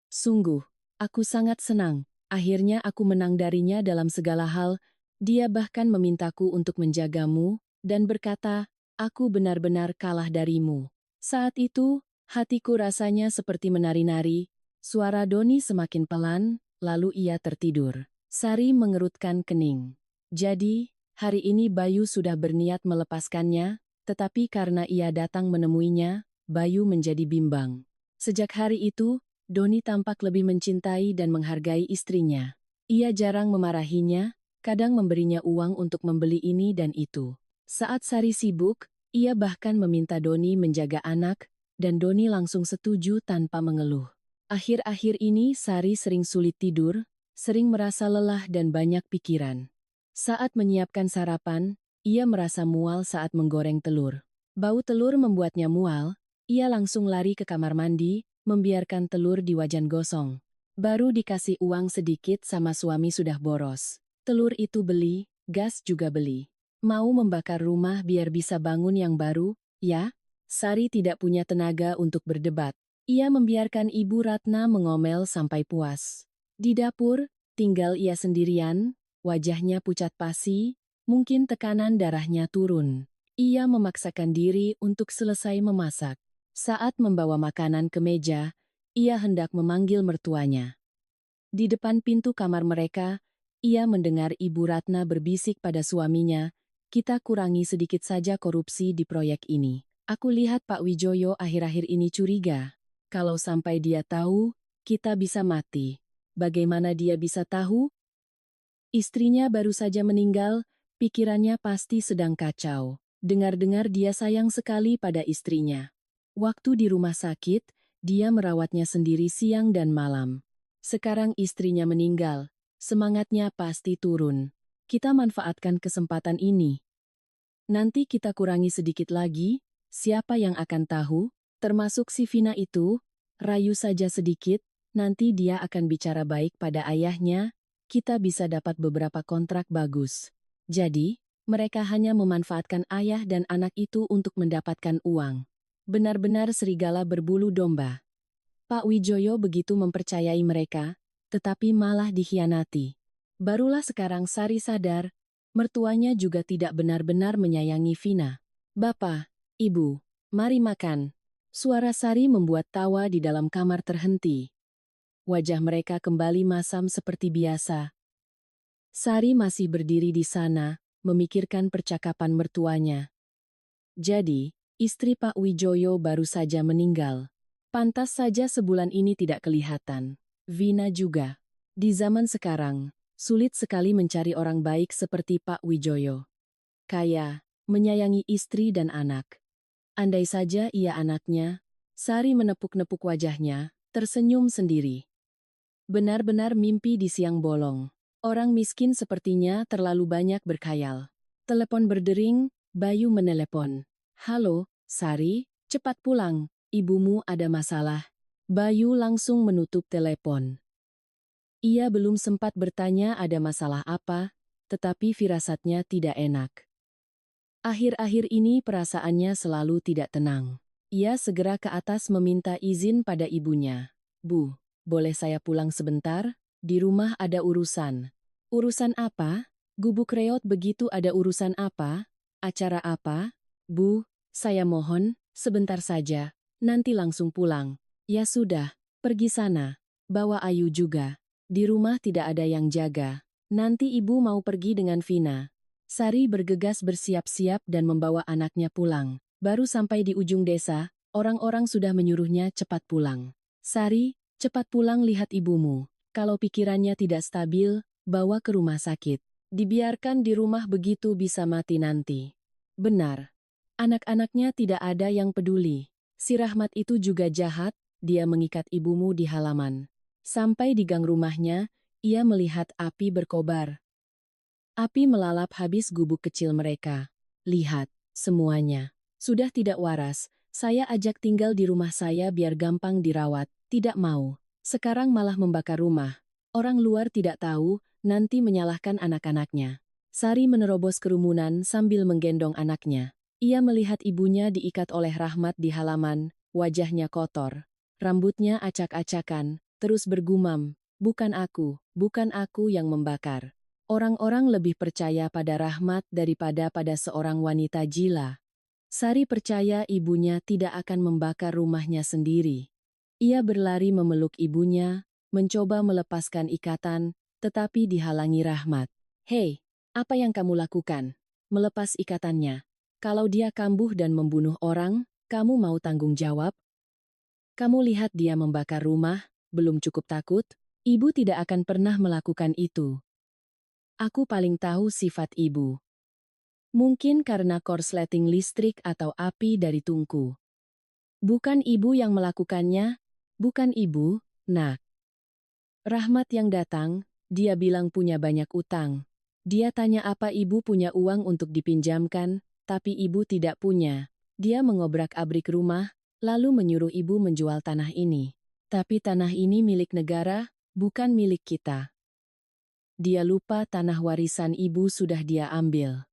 Sungguh, aku sangat senang. Akhirnya aku menang darinya dalam segala hal, dia bahkan memintaku untuk menjagamu, dan berkata, aku benar-benar kalah darimu. Saat itu, hatiku rasanya seperti menari-nari, suara Doni semakin pelan, lalu ia tertidur. Sari mengerutkan kening. Jadi, hari ini Bayu sudah berniat melepaskannya, tetapi karena ia datang menemuinya, Bayu menjadi bimbang. Sejak hari itu, Doni tampak lebih mencintai dan menghargai istrinya. Ia jarang memarahinya, kadang memberinya uang untuk membeli ini dan itu. Saat Sari sibuk, ia bahkan meminta Doni menjaga anak, dan Doni langsung setuju tanpa mengeluh. Akhir-akhir ini Sari sering sulit tidur, sering merasa lelah dan banyak pikiran. Saat menyiapkan sarapan, ia merasa mual saat menggoreng telur. Bau telur membuatnya mual, ia langsung lari ke kamar mandi, membiarkan telur di wajan gosong. Baru dikasih uang sedikit sama suami sudah boros. Telur itu beli, gas juga beli. Mau membakar rumah biar bisa bangun yang baru, ya? Sari tidak punya tenaga untuk berdebat. Ia membiarkan Ibu Ratna mengomel sampai puas. Di dapur, tinggal ia sendirian, wajahnya pucat pasi, mungkin tekanan darahnya turun. Ia memaksakan diri untuk selesai memasak. Saat membawa makanan ke meja, ia hendak memanggil mertuanya. Di depan pintu kamar mereka, ia mendengar Ibu Ratna berbisik pada suaminya, kita kurangi sedikit saja korupsi di proyek ini. Aku lihat Pak Wijoyo akhir-akhir ini curiga. Kalau sampai dia tahu, kita bisa mati. Bagaimana dia bisa tahu? Istrinya baru saja meninggal, pikirannya pasti sedang kacau. Dengar-dengar dia sayang sekali pada istrinya. Waktu di rumah sakit, dia merawatnya sendiri siang dan malam. Sekarang istrinya meninggal, semangatnya pasti turun. Kita manfaatkan kesempatan ini. Nanti kita kurangi sedikit lagi, siapa yang akan tahu, termasuk si Vina itu, rayu saja sedikit, nanti dia akan bicara baik pada ayahnya, kita bisa dapat beberapa kontrak bagus. Jadi, mereka hanya memanfaatkan ayah dan anak itu untuk mendapatkan uang. Benar-benar serigala berbulu domba. Pak Wijoyo begitu mempercayai mereka, tetapi malah dikhianati. Barulah sekarang Sari sadar, mertuanya juga tidak benar-benar menyayangi Vina. Bapak, Ibu, mari makan. Suara Sari membuat tawa di dalam kamar terhenti. Wajah mereka kembali masam seperti biasa. Sari masih berdiri di sana, memikirkan percakapan mertuanya. Jadi, istri Pak Wijoyo baru saja meninggal. Pantas saja sebulan ini tidak kelihatan. Vina juga. Di zaman sekarang, sulit sekali mencari orang baik seperti Pak Wijoyo. Kaya, menyayangi istri dan anak. Andai saja ia anaknya, Sari menepuk-nepuk wajahnya, tersenyum sendiri. Benar-benar mimpi di siang bolong. Orang miskin sepertinya terlalu banyak berkhayal. Telepon berdering, Bayu menelepon. Halo, Sari, cepat pulang, ibumu ada masalah. Bayu langsung menutup telepon. Ia belum sempat bertanya ada masalah apa, tetapi firasatnya tidak enak. Akhir-akhir ini perasaannya selalu tidak tenang. Ia segera ke atas meminta izin pada ibunya. Bu, boleh saya pulang sebentar? Di rumah ada urusan. Urusan apa? Gubuk reot begitu ada urusan apa? Acara apa? Bu, saya mohon, sebentar saja, nanti langsung pulang. Ya sudah, pergi sana. Bawa Ayu juga. Di rumah tidak ada yang jaga. Nanti ibu mau pergi dengan Vina. Sari bergegas bersiap-siap dan membawa anaknya pulang. Baru sampai di ujung desa, orang-orang sudah menyuruhnya cepat pulang. Sari, cepat pulang lihat ibumu. Kalau pikirannya tidak stabil, bawa ke rumah sakit. Dibiarkan di rumah begitu bisa mati nanti. Benar. Anak-anaknya tidak ada yang peduli. Si Rahmat itu juga jahat, dia mengikat ibumu di halaman. Sampai di gang rumahnya, ia melihat api berkobar. Api melalap habis gubuk kecil mereka. Lihat, semuanya. Sudah tidak waras, saya ajak tinggal di rumah saya biar gampang dirawat, tidak mau. Sekarang malah membakar rumah. Orang luar tidak tahu, nanti menyalahkan anak-anaknya. Sari menerobos kerumunan sambil menggendong anaknya. Ia melihat ibunya diikat oleh Rahmat di halaman, wajahnya kotor. Rambutnya acak-acakan, terus bergumam, bukan aku yang membakar. Orang-orang lebih percaya pada Rahmat daripada pada seorang wanita gila. Sari percaya ibunya tidak akan membakar rumahnya sendiri. Ia berlari memeluk ibunya, mencoba melepaskan ikatan, tetapi dihalangi Rahmat. Hei, apa yang kamu lakukan? Melepas ikatannya. Kalau dia kambuh dan membunuh orang, kamu mau tanggung jawab? Kamu lihat dia membakar rumah, belum cukup takut? Ibu tidak akan pernah melakukan itu. Aku paling tahu sifat ibu. Mungkin karena korsleting listrik atau api dari tungku. Bukan ibu yang melakukannya, bukan ibu, nak. Rahmat yang datang, dia bilang punya banyak utang. Dia tanya apa ibu punya uang untuk dipinjamkan, tapi ibu tidak punya. Dia mengobrak-abrik rumah, lalu menyuruh ibu menjual tanah ini. Tapi tanah ini milik negara, bukan milik kita. Dia lupa tanah warisan ibu sudah dia ambil.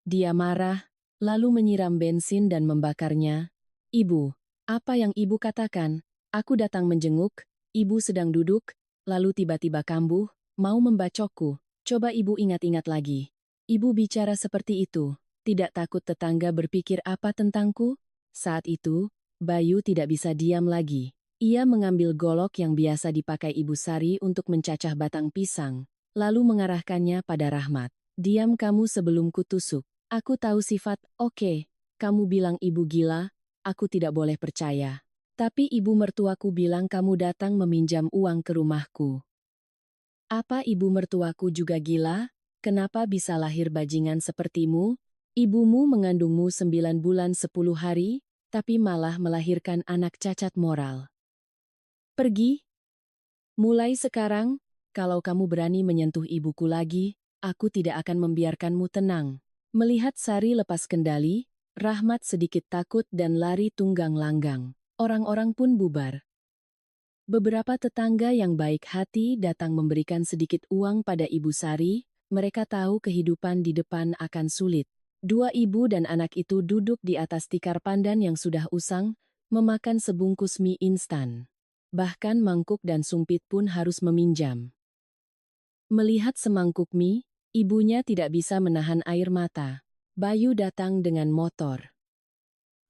Dia marah, lalu menyiram bensin dan membakarnya. Ibu, apa yang ibu katakan? Aku datang menjenguk, ibu sedang duduk, lalu tiba-tiba kambuh, mau membacokku. Coba ibu ingat-ingat lagi. Ibu bicara seperti itu, tidak takut tetangga berpikir apa tentangku? Saat itu, Bayu tidak bisa diam lagi. Ia mengambil golok yang biasa dipakai Ibu Sari untuk mencacah batang pisang, lalu mengarahkannya pada Rahmat. Diam kamu sebelum kutusuk. Aku tahu sifat, oke, kamu bilang ibu gila, aku tidak boleh percaya. Tapi ibu mertuaku bilang kamu datang meminjam uang ke rumahku. Apa ibu mertuaku juga gila? Kenapa bisa lahir bajingan sepertimu? Ibumu mengandungmu 9 bulan 10 hari, tapi malah melahirkan anak cacat moral. Pergi. Mulai sekarang, kalau kamu berani menyentuh ibuku lagi, aku tidak akan membiarkanmu tenang. Melihat Sari lepas kendali, Rahmat sedikit takut dan lari tunggang langgang. Orang-orang pun bubar. Beberapa tetangga yang baik hati datang memberikan sedikit uang pada Ibu Sari, mereka tahu kehidupan di depan akan sulit. Dua ibu dan anak itu duduk di atas tikar pandan yang sudah usang, memakan sebungkus mie instan. Bahkan mangkuk dan sumpit pun harus meminjam. Melihat semangkuk mie, ibunya tidak bisa menahan air mata. Bayu datang dengan motor.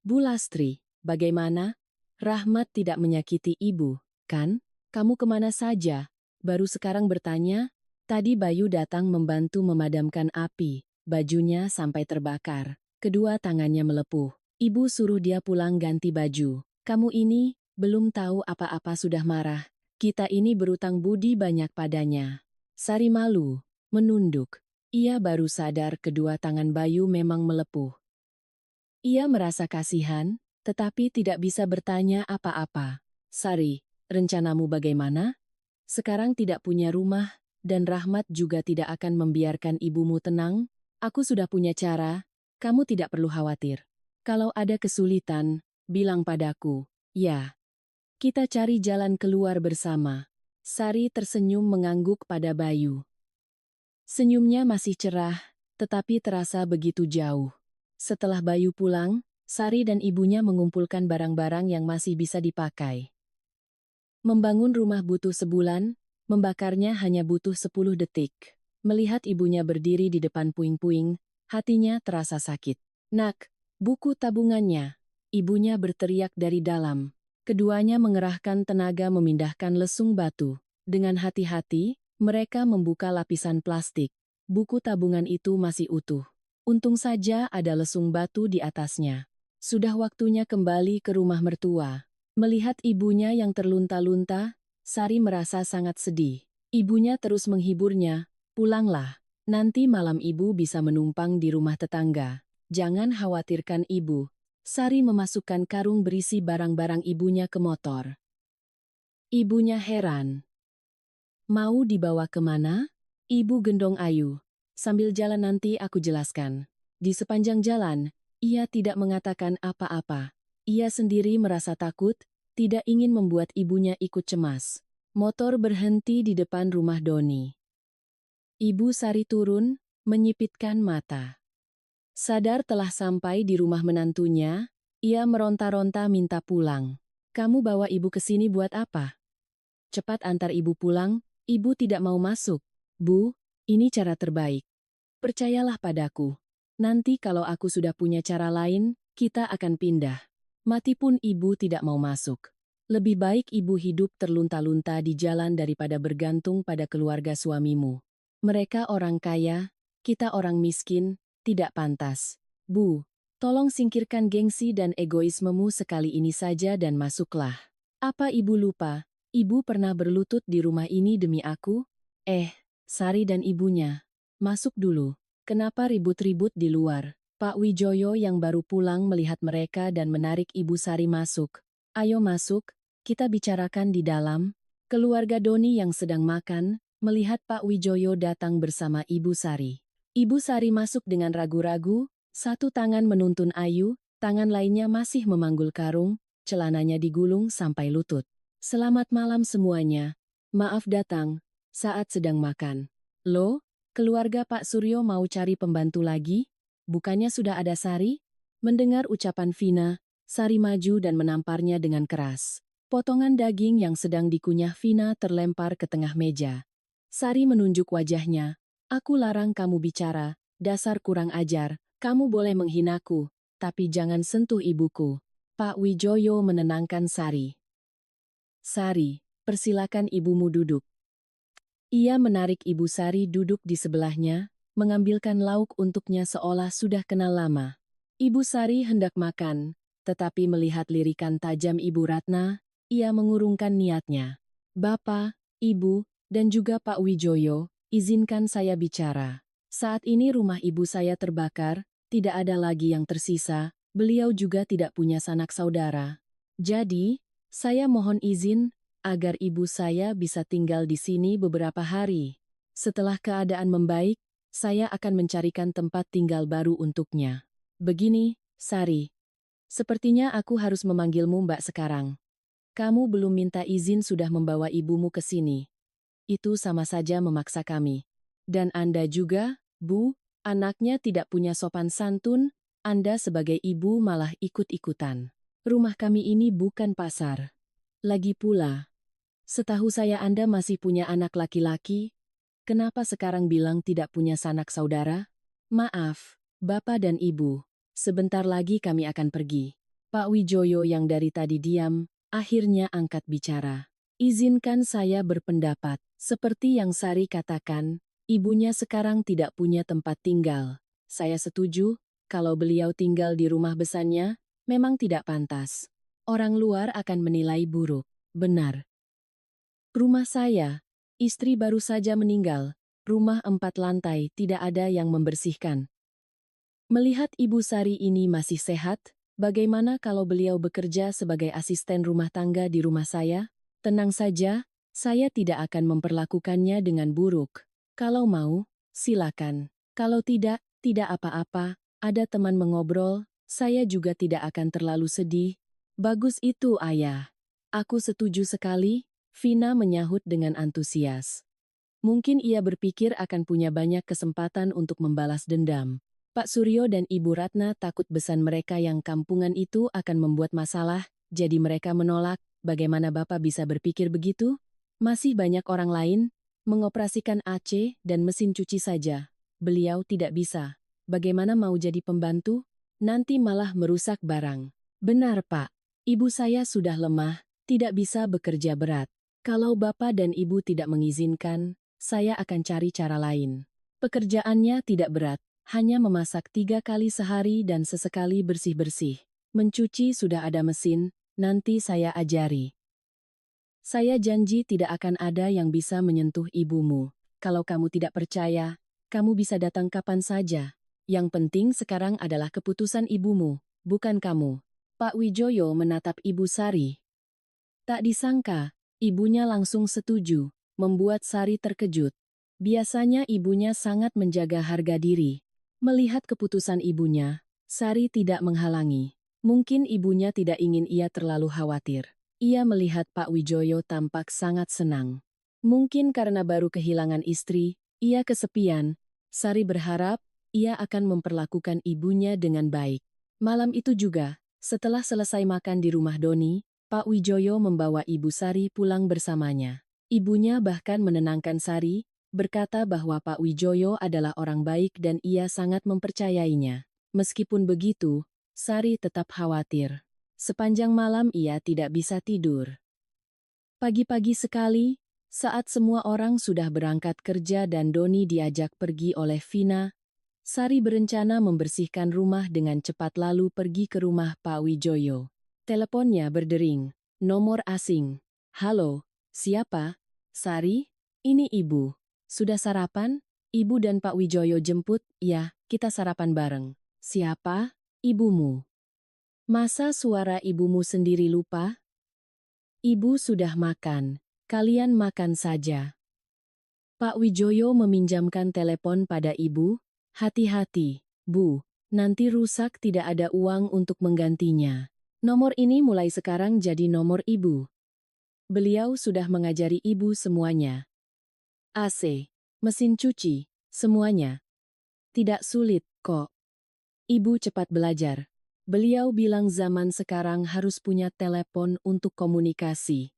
Bu Lastri, bagaimana? Rahmat tidak menyakiti ibu, kan? Kamu kemana saja? Baru sekarang bertanya? Tadi Bayu datang membantu memadamkan api. Bajunya sampai terbakar. Kedua tangannya melepuh. Ibu suruh dia pulang ganti baju. Kamu ini, belum tahu apa-apa sudah marah. Kita ini berutang budi banyak padanya. Sari malu, menunduk. Ia baru sadar kedua tangan Bayu memang melepuh. Ia merasa kasihan, tetapi tidak bisa bertanya apa-apa. Sari, rencanamu bagaimana? Sekarang tidak punya rumah, dan Rahmat juga tidak akan membiarkan ibumu tenang. Aku sudah punya cara, kamu tidak perlu khawatir. Kalau ada kesulitan, bilang padaku. Ya, kita cari jalan keluar bersama. Sari tersenyum mengangguk pada Bayu. Senyumnya masih cerah, tetapi terasa begitu jauh. Setelah Bayu pulang, Sari dan ibunya mengumpulkan barang-barang yang masih bisa dipakai. Membangun rumah butuh sebulan, membakarnya hanya butuh 10 detik. Melihat ibunya berdiri di depan puing-puing, hatinya terasa sakit. Nak, buku tabungannya. Ibunya berteriak dari dalam. Keduanya mengerahkan tenaga memindahkan lesung batu. Dengan hati-hati, mereka membuka lapisan plastik. buku tabungan itu masih utuh. Untung saja ada lesung batu di atasnya. Sudah waktunya kembali ke rumah mertua. Melihat ibunya yang terlunta-lunta, Sari merasa sangat sedih. Ibunya terus menghiburnya, "Pulanglah. Nanti malam ibu bisa menumpang di rumah tetangga. Jangan khawatirkan ibu." Sari memasukkan karung berisi barang-barang ibunya ke motor. Ibunya heran. "Mau dibawa kemana?" Ibu gendong Ayu. "Sambil jalan nanti aku jelaskan." Di sepanjang jalan, ia tidak mengatakan apa-apa. Ia sendiri merasa takut, tidak ingin membuat ibunya ikut cemas. Motor berhenti di depan rumah Doni. Ibu Sari turun, menyipitkan mata. Sadar telah sampai di rumah menantunya, ia meronta-ronta minta pulang. "Kamu bawa ibu ke sini buat apa? Cepat antar ibu pulang." "Ibu tidak mau masuk." "Bu, ini cara terbaik. Percayalah padaku. Nanti kalau aku sudah punya cara lain, kita akan pindah." Mati pun ibu tidak mau masuk. "Lebih baik ibu hidup terlunta-lunta di jalan daripada bergantung pada keluarga suamimu. Mereka orang kaya, kita orang miskin, tidak pantas." "Bu, tolong singkirkan gengsi dan egoismemu sekali ini saja dan masuklah." "Apa ibu lupa? Ibu pernah berlutut di rumah ini demi aku?" Sari dan ibunya. "Masuk dulu. Kenapa ribut-ribut di luar?" Pak Wijoyo yang baru pulang melihat mereka dan menarik Ibu Sari masuk. "Ayo masuk, kita bicarakan di dalam." Keluarga Doni yang sedang makan, melihat Pak Wijoyo datang bersama Ibu Sari. Ibu Sari masuk dengan ragu-ragu, satu tangan menuntun Ayu, tangan lainnya masih memanggul karung, celananya digulung sampai lutut. "Selamat malam semuanya. Maaf datang saat sedang makan." "Loh, keluarga Pak Suryo mau cari pembantu lagi? Bukannya sudah ada Sari?" Mendengar ucapan Vina, Sari maju dan menamparnya dengan keras. Potongan daging yang sedang dikunyah Vina terlempar ke tengah meja. Sari menunjuk wajahnya. "Aku larang kamu bicara, dasar kurang ajar. Kamu boleh menghinaku, tapi jangan sentuh ibuku." Pak Wijoyo menenangkan Sari. "Sari, persilakan ibumu duduk." Ia menarik Ibu Sari duduk di sebelahnya, mengambilkan lauk untuknya seolah sudah kenal lama. Ibu Sari hendak makan, tetapi melihat lirikan tajam Ibu Ratna, ia mengurungkan niatnya. "Bapak, Ibu, dan juga Pak Wijoyo, izinkan saya bicara. Saat ini rumah ibu saya terbakar, tidak ada lagi yang tersisa, beliau juga tidak punya sanak saudara. Jadi, saya mohon izin agar ibu saya bisa tinggal di sini beberapa hari. Setelah keadaan membaik, saya akan mencarikan tempat tinggal baru untuknya." "Begini, Sari. Sepertinya aku harus memanggilmu Mbak sekarang. Kamu belum minta izin sudah membawa ibumu ke sini. Itu sama saja memaksa kami. Dan Anda juga, Bu, anaknya tidak punya sopan santun, Anda sebagai ibu malah ikut-ikutan. Rumah kami ini bukan pasar. Lagi pula, setahu saya Anda masih punya anak laki-laki, kenapa sekarang bilang tidak punya sanak saudara?" "Maaf, Bapak dan Ibu, sebentar lagi kami akan pergi." Pak Wijoyo yang dari tadi diam, akhirnya angkat bicara. "Izinkan saya berpendapat. Seperti yang Sari katakan, ibunya sekarang tidak punya tempat tinggal. Saya setuju, kalau beliau tinggal di rumah besannya, memang tidak pantas. Orang luar akan menilai buruk." "Benar. Rumah saya, istri baru saja meninggal, rumah 4 lantai tidak ada yang membersihkan. Melihat Ibu Sari ini masih sehat, bagaimana kalau beliau bekerja sebagai asisten rumah tangga di rumah saya? Tenang saja, saya tidak akan memperlakukannya dengan buruk. Kalau mau, silakan. Kalau tidak, tidak apa-apa, ada teman mengobrol, saya juga tidak akan terlalu sedih." "Bagus itu, Ayah. Aku setuju sekali." Vina menyahut dengan antusias. Mungkin ia berpikir akan punya banyak kesempatan untuk membalas dendam. Pak Suryo dan Ibu Ratna takut besan mereka yang kampungan itu akan membuat masalah, jadi mereka menolak. Bagaimana Bapak bisa berpikir begitu? Masih banyak orang lain, mengoperasikan AC dan mesin cuci saja. Beliau tidak bisa. Bagaimana mau jadi pembantu? Nanti malah merusak barang. "Benar Pak, ibu saya sudah lemah, tidak bisa bekerja berat. Kalau Bapak dan Ibu tidak mengizinkan, saya akan cari cara lain." Pekerjaannya tidak berat, hanya memasak 3 kali sehari dan sesekali bersih-bersih. Mencuci sudah ada mesin, nanti saya ajari. Saya janji tidak akan ada yang bisa menyentuh ibumu. Kalau kamu tidak percaya, kamu bisa datang kapan saja. Yang penting sekarang adalah keputusan ibumu, bukan kamu. Pak Wijoyo menatap Ibu Sari. Tak disangka, ibunya langsung setuju, membuat Sari terkejut. Biasanya ibunya sangat menjaga harga diri. Melihat keputusan ibunya, Sari tidak menghalangi. Mungkin ibunya tidak ingin ia terlalu khawatir. Ia melihat Pak Wijoyo tampak sangat senang. Mungkin karena baru kehilangan istri, ia kesepian. Sari berharap ia akan memperlakukan ibunya dengan baik. Malam itu juga, setelah selesai makan di rumah Doni, Pak Wijoyo membawa Ibu Sari pulang bersamanya. Ibunya bahkan menenangkan Sari, berkata bahwa Pak Wijoyo adalah orang baik dan ia sangat mempercayainya. Meskipun begitu, Sari tetap khawatir. Sepanjang malam ia tidak bisa tidur. Pagi-pagi sekali, saat semua orang sudah berangkat kerja dan Doni diajak pergi oleh Vina, Sari berencana membersihkan rumah dengan cepat lalu pergi ke rumah Pak Wijoyo. Teleponnya berdering. Nomor asing. Halo, siapa? Sari, ini ibu. Sudah sarapan? Ibu dan Pak Wijoyo jemput, ya, kita sarapan bareng. Siapa? Ibumu. Masa suara ibumu sendiri lupa? Ibu sudah makan. Kalian makan saja. Pak Wijoyo meminjamkan telepon pada ibu. Hati-hati, Bu. Nanti rusak tidak ada uang untuk menggantinya. Nomor ini mulai sekarang jadi nomor ibu. Beliau sudah mengajari ibu semuanya. AC, mesin cuci, semuanya. Tidak sulit, kok. Ibu cepat belajar. Beliau bilang zaman sekarang harus punya telepon untuk komunikasi.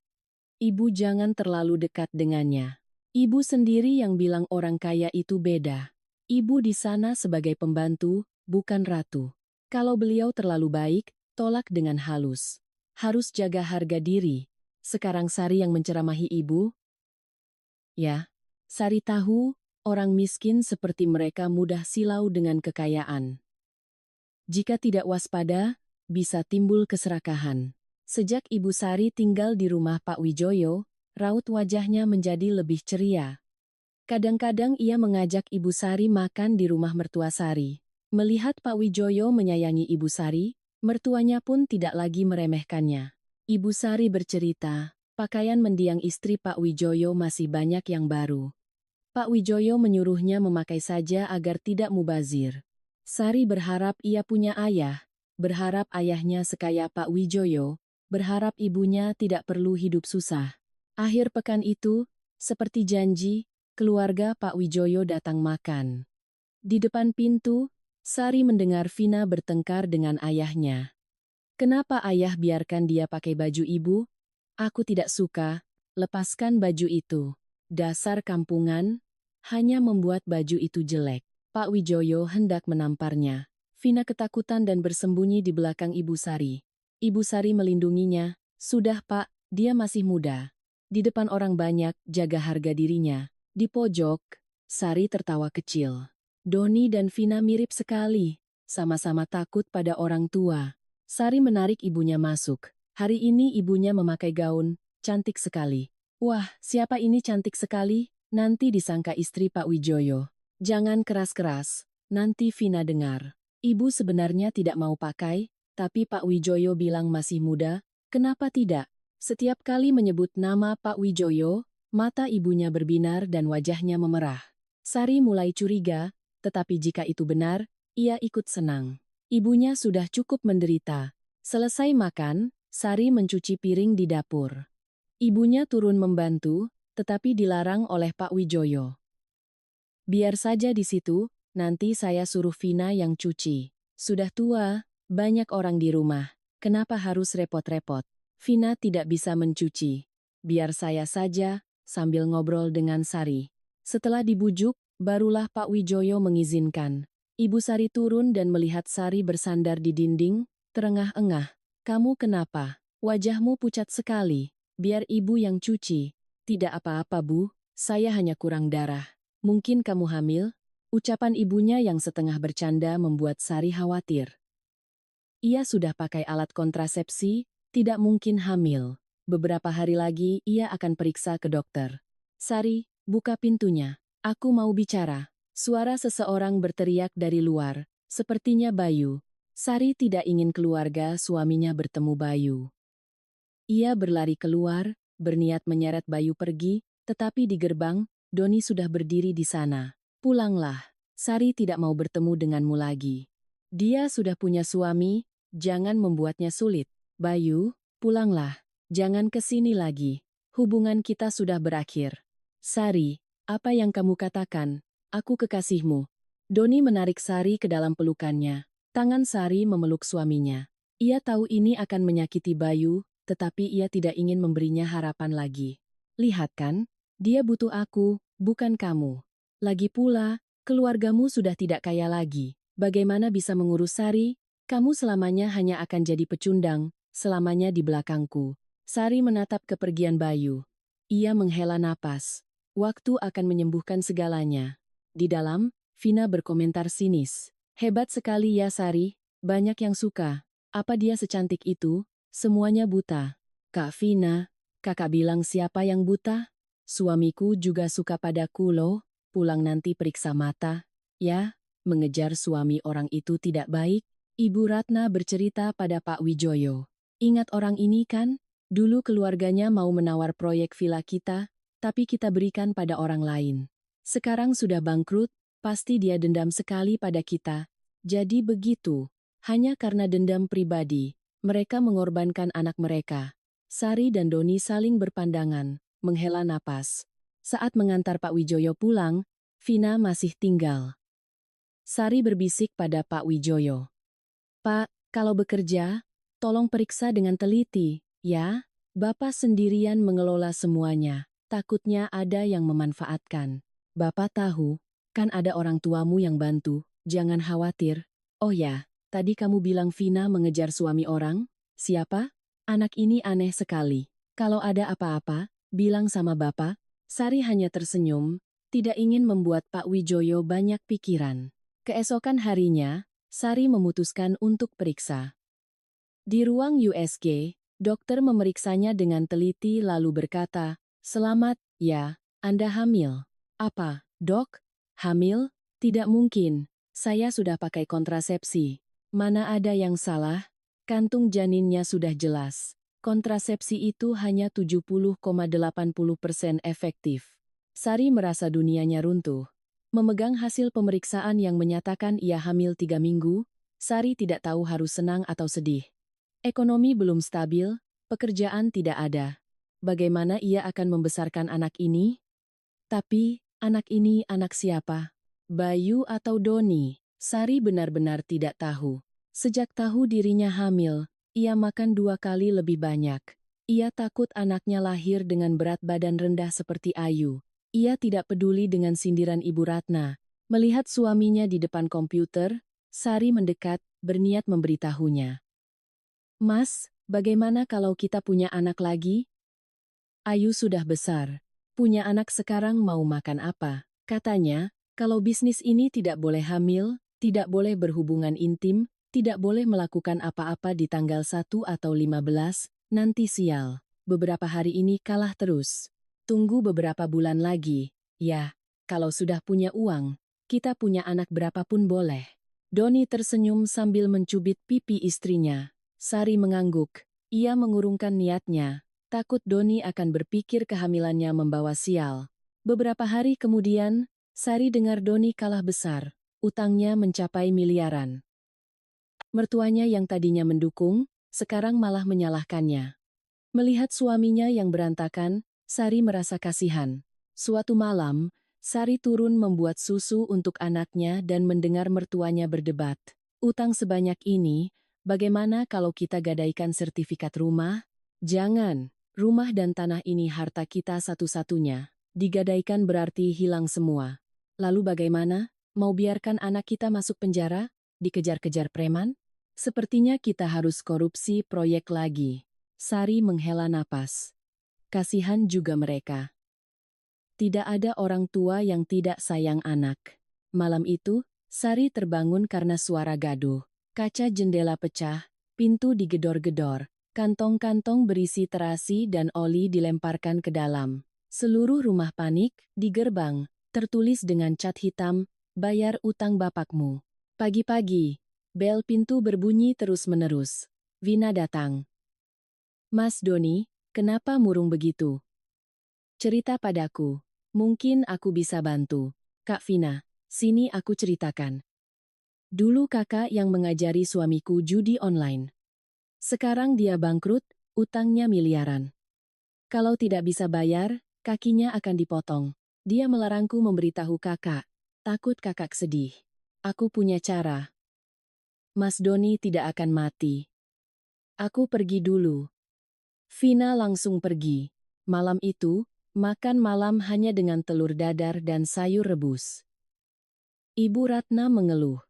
Ibu jangan terlalu dekat dengannya. Ibu sendiri yang bilang orang kaya itu beda. Ibu di sana sebagai pembantu, bukan ratu. Kalau beliau terlalu baik, tolak dengan halus. Harus jaga harga diri. Sekarang Sari yang menceramahi ibu? Ya, Sari tahu, orang miskin seperti mereka mudah silau dengan kekayaan. Jika tidak waspada, bisa timbul keserakahan. Sejak Ibu Sari tinggal di rumah Pak Wijoyo, raut wajahnya menjadi lebih ceria. Kadang-kadang ia mengajak Ibu Sari makan di rumah mertua Sari. Melihat Pak Wijoyo menyayangi Ibu Sari, mertuanya pun tidak lagi meremehkannya. Ibu Sari bercerita, pakaian mendiang istri Pak Wijoyo masih banyak yang baru. Pak Wijoyo menyuruhnya memakai saja agar tidak mubazir. Sari berharap ia punya ayah, berharap ayahnya sekaya Pak Wijoyo, berharap ibunya tidak perlu hidup susah. Akhir pekan itu, seperti janji, keluarga Pak Wijoyo datang makan. Di depan pintu, Sari mendengar Vina bertengkar dengan ayahnya. Kenapa ayah biarkan dia pakai baju ibu? Aku tidak suka, lepaskan baju itu. Dasar kampungan, hanya membuat baju itu jelek. Pak Wijoyo hendak menamparnya. Vina ketakutan dan bersembunyi di belakang Ibu Sari. Ibu Sari melindunginya. Sudah Pak, dia masih muda. Di depan orang banyak, jaga harga dirinya. Di pojok, Sari tertawa kecil. Doni dan Vina mirip sekali. Sama-sama takut pada orang tua. Sari menarik ibunya masuk. Hari ini ibunya memakai gaun, cantik sekali. Wah, siapa ini cantik sekali? Nanti disangka istri Pak Wijoyo. Jangan keras-keras, nanti Vina dengar. Ibu sebenarnya tidak mau pakai, tapi Pak Wijoyo bilang masih muda, kenapa tidak? Setiap kali menyebut nama Pak Wijoyo, mata ibunya berbinar dan wajahnya memerah. Sari mulai curiga, tetapi jika itu benar, ia ikut senang. Ibunya sudah cukup menderita. Selesai makan, Sari mencuci piring di dapur. Ibunya turun membantu, tetapi dilarang oleh Pak Wijoyo. Biar saja di situ, nanti saya suruh Vina yang cuci. Sudah tua, banyak orang di rumah. Kenapa harus repot-repot? Vina tidak bisa mencuci. Biar saya saja, sambil ngobrol dengan Sari. Setelah dibujuk, barulah Pak Wijoyo mengizinkan. Ibu Sari turun dan melihat Sari bersandar di dinding, terengah-engah. Kamu kenapa? Wajahmu pucat sekali. Biar ibu yang cuci. Tidak apa-apa Bu, saya hanya kurang darah. Mungkin kamu hamil? Ucapan ibunya yang setengah bercanda membuat Sari khawatir. Ia sudah pakai alat kontrasepsi, tidak mungkin hamil. Beberapa hari lagi ia akan periksa ke dokter. Sari, buka pintunya. Aku mau bicara. Suara seseorang berteriak dari luar. Sepertinya Bayu. Sari tidak ingin keluarga suaminya bertemu Bayu. Ia berlari keluar, berniat menyeret Bayu pergi, tetapi di gerbang, Doni sudah berdiri di sana. Pulanglah. Sari tidak mau bertemu denganmu lagi. Dia sudah punya suami, jangan membuatnya sulit. Bayu, pulanglah. Jangan ke sini lagi. Hubungan kita sudah berakhir. Sari, apa yang kamu katakan? Aku kekasihmu. Doni menarik Sari ke dalam pelukannya. Tangan Sari memeluk suaminya. Ia tahu ini akan menyakiti Bayu, tetapi ia tidak ingin memberinya harapan lagi. Lihat kan, dia butuh aku, bukan kamu. Lagi pula, keluargamu sudah tidak kaya lagi. Bagaimana bisa mengurus Sari? Kamu selamanya hanya akan jadi pecundang, selamanya di belakangku. Sari menatap kepergian Bayu. Ia menghela napas. Waktu akan menyembuhkan segalanya. Di dalam, Vina berkomentar sinis. Hebat sekali ya Sari, banyak yang suka. Apa dia secantik itu? Semuanya buta. Kak Vina, kakak bilang siapa yang buta? Suamiku juga suka padaku loh, pulang nanti periksa mata. Ya, mengejar suami orang itu tidak baik. Ibu Ratna bercerita pada Pak Wijoyo. Ingat orang ini kan? Dulu keluarganya mau menawar proyek villa kita, tapi kita berikan pada orang lain. Sekarang sudah bangkrut, pasti dia dendam sekali pada kita. Jadi begitu, hanya karena dendam pribadi, mereka mengorbankan anak mereka. Sari dan Doni saling berpandangan, menghela napas. Saat mengantar Pak Wijoyo pulang, Vina masih tinggal. Sari berbisik pada Pak Wijoyo. Pak, kalau bekerja, tolong periksa dengan teliti, ya? Bapak sendirian mengelola semuanya, takutnya ada yang memanfaatkan. Bapak tahu, kan ada orang tuamu yang bantu, jangan khawatir. Oh ya, tadi kamu bilang Vina mengejar suami orang? Siapa? Anak ini aneh sekali. Kalau ada apa-apa, bilang sama Bapak. Sari hanya tersenyum, tidak ingin membuat Pak Wijoyo banyak pikiran. Keesokan harinya, Sari memutuskan untuk periksa. Di ruang USG, dokter memeriksanya dengan teliti lalu berkata, "Selamat, ya, Anda hamil." "Apa, dok? Hamil? Tidak mungkin. Saya sudah pakai kontrasepsi." "Mana ada yang salah? Kantung janinnya sudah jelas. Kontrasepsi itu hanya 70,80% efektif." Sari merasa dunianya runtuh. Memegang hasil pemeriksaan yang menyatakan ia hamil 3 minggu, Sari tidak tahu harus senang atau sedih. Ekonomi belum stabil, pekerjaan tidak ada. Bagaimana ia akan membesarkan anak ini? Tapi, anak ini anak siapa? Bayu atau Doni? Sari benar-benar tidak tahu. Sejak tahu dirinya hamil, ia makan 2 kali lebih banyak. Ia takut anaknya lahir dengan berat badan rendah seperti Ayu. Ia tidak peduli dengan sindiran Ibu Ratna. Melihat suaminya di depan komputer, Sari mendekat, berniat memberitahunya. "Mas, bagaimana kalau kita punya anak lagi? Ayu sudah besar. Punya anak sekarang mau makan apa?" Katanya, kalau bisnis ini tidak boleh hamil, tidak boleh berhubungan intim, tidak boleh melakukan apa-apa di tanggal 1 atau 15, nanti sial. Beberapa hari ini kalah terus. Tunggu beberapa bulan lagi. Ya, kalau sudah punya uang, kita punya anak berapapun boleh. Doni tersenyum sambil mencubit pipi istrinya. Sari mengangguk. Ia mengurungkan niatnya. Takut Doni akan berpikir kehamilannya membawa sial. Beberapa hari kemudian, Sari dengar Doni kalah besar. Utangnya mencapai miliaran. Mertuanya yang tadinya mendukung, sekarang malah menyalahkannya. Melihat suaminya yang berantakan, Sari merasa kasihan. Suatu malam, Sari turun membuat susu untuk anaknya dan mendengar mertuanya berdebat. "Utang sebanyak ini, bagaimana kalau kita gadaikan sertifikat rumah?" "Jangan. Rumah dan tanah ini harta kita satu-satunya. Digadaikan berarti hilang semua. Lalu bagaimana? Mau biarkan anak kita masuk penjara? Dikejar-kejar preman? Sepertinya kita harus korupsi proyek lagi." Sari menghela napas. Kasihan juga mereka. Tidak ada orang tua yang tidak sayang anak. Malam itu, Sari terbangun karena suara gaduh. Kaca jendela pecah, pintu digedor-gedor, kantong-kantong berisi terasi dan oli dilemparkan ke dalam. Seluruh rumah panik, di gerbang, tertulis dengan cat hitam, "Bayar utang bapakmu." Pagi-pagi, bel pintu berbunyi terus-menerus. Vina datang. "Mas Doni, kenapa murung begitu? Cerita padaku. Mungkin aku bisa bantu." "Kak Vina, sini aku ceritakan. Dulu kakak yang mengajari suamiku judi online. Sekarang dia bangkrut, utangnya miliaran. Kalau tidak bisa bayar, kakinya akan dipotong. Dia melarangku memberitahu kakak. Takut kakak sedih. Aku punya cara. Mas Doni tidak akan mati. Aku pergi dulu." Vina langsung pergi. Malam itu, makan malam hanya dengan telur dadar dan sayur rebus. Ibu Ratna mengeluh.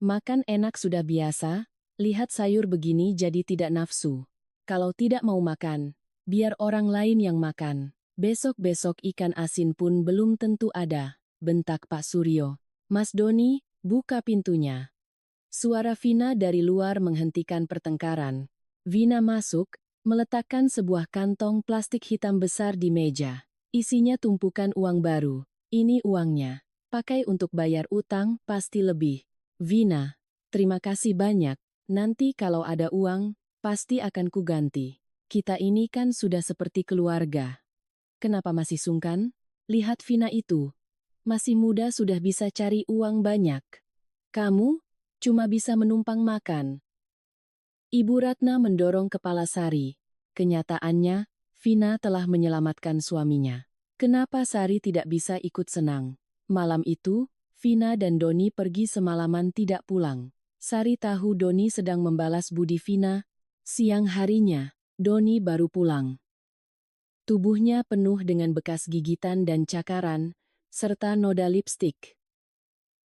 "Makan enak sudah biasa, lihat sayur begini jadi tidak nafsu. Kalau tidak mau makan, biar orang lain yang makan. Besok-besok ikan asin pun belum tentu ada," bentak Pak Suryo. "Mas Doni, buka pintunya." Suara Vina dari luar menghentikan pertengkaran. Vina masuk, meletakkan sebuah kantong plastik hitam besar di meja. Isinya tumpukan uang baru. "Ini uangnya. Pakai untuk bayar utang, pasti lebih." "Vina, terima kasih banyak. Nanti kalau ada uang, pasti akan kuganti. Kita ini kan sudah seperti keluarga." "Kenapa masih sungkan? Lihat Vina itu. Masih muda sudah bisa cari uang banyak. Kamu cuma bisa menumpang makan." Ibu Ratna mendorong kepala Sari. Kenyataannya, Vina telah menyelamatkan suaminya. Kenapa Sari tidak bisa ikut senang? Malam itu, Vina dan Doni pergi semalaman tidak pulang. Sari tahu Doni sedang membalas budi Vina. Siang harinya, Doni baru pulang. Tubuhnya penuh dengan bekas gigitan dan cakaran, serta noda lipstik.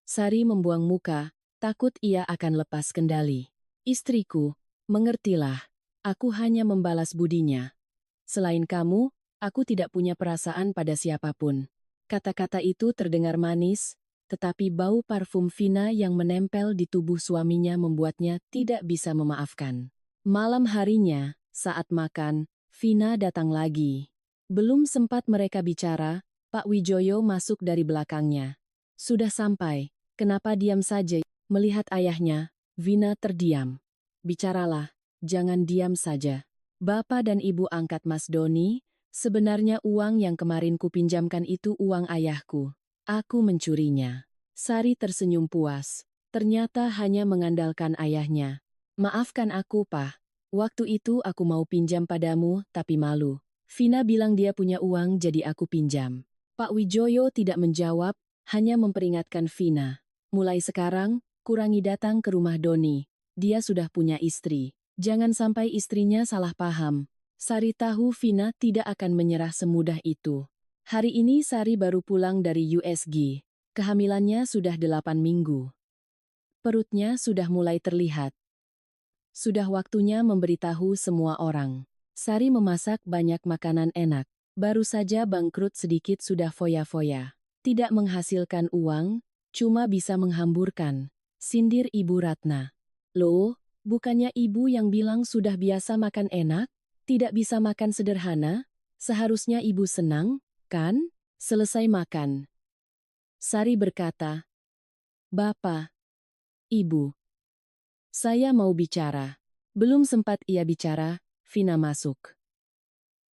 Sari membuang muka, takut ia akan lepas kendali. "Istriku, mengertilah, aku hanya membalas budinya. Selain kamu, aku tidak punya perasaan pada siapapun." Kata-kata itu terdengar manis, tetapi bau parfum Vina yang menempel di tubuh suaminya membuatnya tidak bisa memaafkan. Malam harinya, saat makan, Vina datang lagi. Belum sempat mereka bicara, Pak Wijoyo masuk dari belakangnya. "Sudah sampai, kenapa diam saja?" Melihat ayahnya, Vina terdiam. "Bicaralah, jangan diam saja. Bapak dan ibu angkat Mas Doni, sebenarnya uang yang kemarin kupinjamkan itu uang ayahku. Aku mencurinya." Sari tersenyum puas. Ternyata hanya mengandalkan ayahnya. "Maafkan aku, Pak. Waktu itu aku mau pinjam padamu, tapi malu. Vina bilang dia punya uang jadi aku pinjam." Pak Wijoyo tidak menjawab, hanya memperingatkan Vina. "Mulai sekarang, kurangi datang ke rumah Doni. Dia sudah punya istri. Jangan sampai istrinya salah paham." Sari tahu Vina tidak akan menyerah semudah itu. Hari ini Sari baru pulang dari USG. Kehamilannya sudah 8 minggu. Perutnya sudah mulai terlihat. Sudah waktunya memberitahu semua orang. Sari memasak banyak makanan enak. Baru saja bangkrut sedikit sudah foya-foya. Tidak menghasilkan uang, cuma bisa menghamburkan. Sindir Ibu Ratna. "Loh, bukannya ibu yang bilang sudah biasa makan enak? Tidak bisa makan sederhana? Seharusnya ibu senang, kan?" Selesai makan, Sari berkata, "Bapak, Ibu, saya mau bicara." Belum sempat ia bicara, Vina masuk.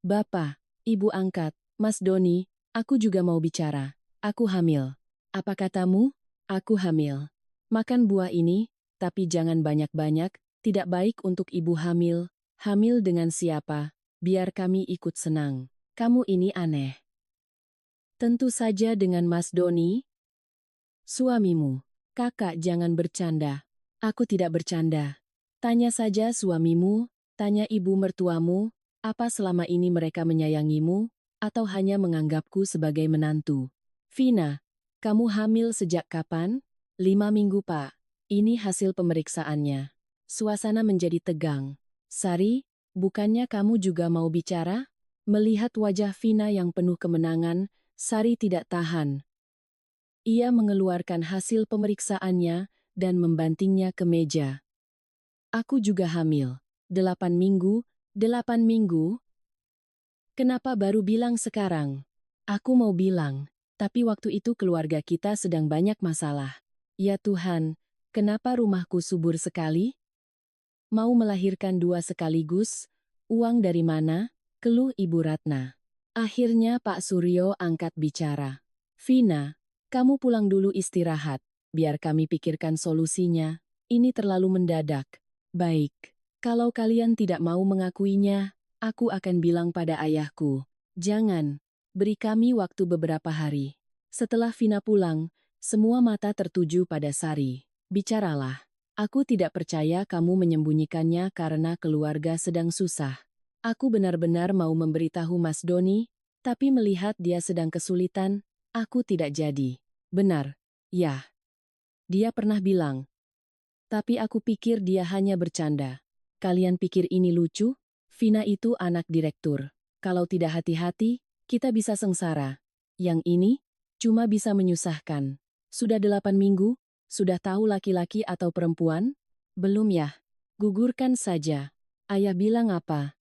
"Bapak, Ibu angkat, Mas Doni, aku juga mau bicara. Aku hamil." "Apa katamu?" "Aku hamil. Makan buah ini, tapi jangan banyak-banyak, tidak baik untuk ibu hamil." "Hamil dengan siapa? Biar kami ikut senang. Kamu ini aneh." "Tentu saja dengan Mas Doni, suamimu." "Kakak jangan bercanda." "Aku tidak bercanda. Tanya saja suamimu, tanya ibu mertuamu, apa selama ini mereka menyayangimu, atau hanya menganggapku sebagai menantu?" "Vina, kamu hamil sejak kapan?" 5 minggu, Pak. Ini hasil pemeriksaannya." Suasana menjadi tegang. "Sari, bukannya kamu juga mau bicara?" Melihat wajah Vina yang penuh kemenangan, Sari tidak tahan. Ia mengeluarkan hasil pemeriksaannya dan membantingnya ke meja. Aku juga hamil. 8 minggu, 8 minggu. Kenapa baru bilang sekarang? Aku mau bilang, tapi waktu itu keluarga kita sedang banyak masalah. Ya Tuhan, kenapa rumahku subur sekali? Mau melahirkan 2 sekaligus? Uang dari mana? Keluh Ibu Ratna. Akhirnya Pak Suryo angkat bicara. Vina, kamu pulang dulu istirahat, biar kami pikirkan solusinya. Ini terlalu mendadak. Baik, kalau kalian tidak mau mengakuinya, aku akan bilang pada ayahku. Jangan, beri kami waktu beberapa hari. Setelah Vina pulang, semua mata tertuju pada Sari. Bicaralah. Aku tidak percaya kamu menyembunyikannya karena keluarga sedang susah. Aku benar-benar mau memberitahu Mas Doni, tapi melihat dia sedang kesulitan, aku tidak jadi. Benar, ya. Dia pernah bilang. Tapi aku pikir dia hanya bercanda. Kalian pikir ini lucu? Vina itu anak direktur. Kalau tidak hati-hati, kita bisa sengsara. Yang ini, cuma bisa menyusahkan. Sudah 8 minggu? Sudah tahu laki-laki atau perempuan? Belum ya? Gugurkan saja. Ayah bilang apa?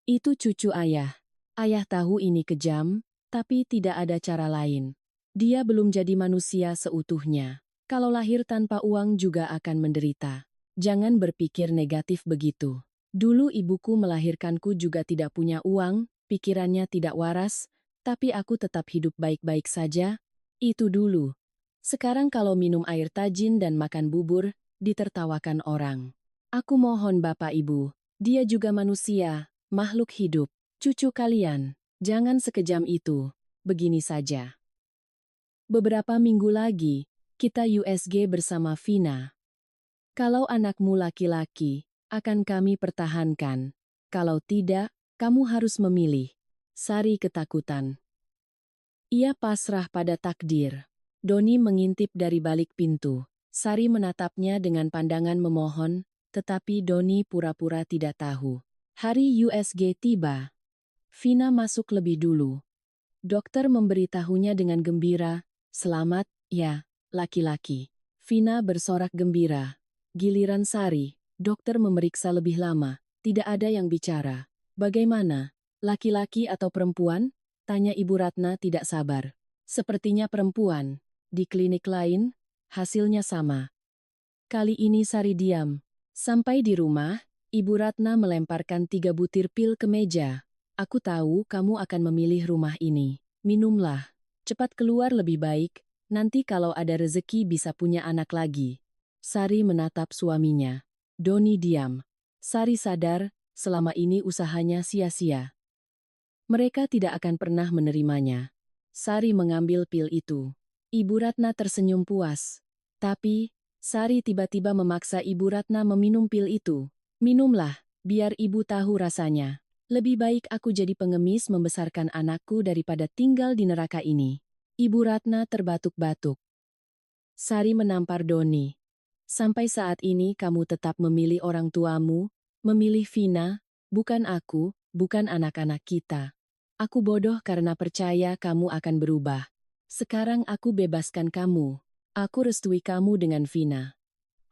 Itu cucu ayah. Ayah tahu ini kejam, tapi tidak ada cara lain. Dia belum jadi manusia seutuhnya. Kalau lahir tanpa uang juga akan menderita. Jangan berpikir negatif begitu. Dulu ibuku melahirkanku juga tidak punya uang, pikirannya tidak waras, tapi aku tetap hidup baik-baik saja. Itu dulu. Sekarang kalau minum air tajin dan makan bubur, ditertawakan orang. Aku mohon Bapak Ibu, dia juga manusia, makhluk hidup, cucu kalian. Jangan sekejam itu. Begini saja. Beberapa minggu lagi, kita USG bersama Vina. Kalau anakmu laki-laki, akan kami pertahankan. Kalau tidak, kamu harus memilih. Sari ketakutan. Ia pasrah pada takdir. Doni mengintip dari balik pintu. Sari menatapnya dengan pandangan memohon, tetapi Doni pura-pura tidak tahu. Hari USG tiba. Vina masuk lebih dulu. Dokter memberitahunya dengan gembira, "Selamat, ya, laki-laki." Vina bersorak gembira. Giliran Sari, dokter memeriksa lebih lama. Tidak ada yang bicara. "Bagaimana? Laki-laki atau perempuan?" tanya Ibu Ratna tidak sabar. "Sepertinya perempuan. Di klinik lain, hasilnya sama." Kali ini Sari diam. Sampai di rumah, Ibu Ratna melemparkan 3 butir pil ke meja. "Aku tahu kamu akan memilih rumah ini. Minumlah. Cepat keluar lebih baik, nanti kalau ada rezeki bisa punya anak lagi." Sari menatap suaminya. Doni diam. Sari sadar, selama ini usahanya sia-sia. Mereka tidak akan pernah menerimanya. Sari mengambil pil itu. Ibu Ratna tersenyum puas. Tapi, Sari tiba-tiba memaksa Ibu Ratna meminum pil itu. "Minumlah, biar ibu tahu rasanya. Lebih baik aku jadi pengemis membesarkan anakku daripada tinggal di neraka ini." Ibu Ratna terbatuk-batuk. Sari menampar Doni. "Sampai saat ini kamu tetap memilih orang tuamu, memilih Vina, bukan aku, bukan anak-anak kita. Aku bodoh karena percaya kamu akan berubah. Sekarang aku bebaskan kamu. Aku restui kamu dengan Vina.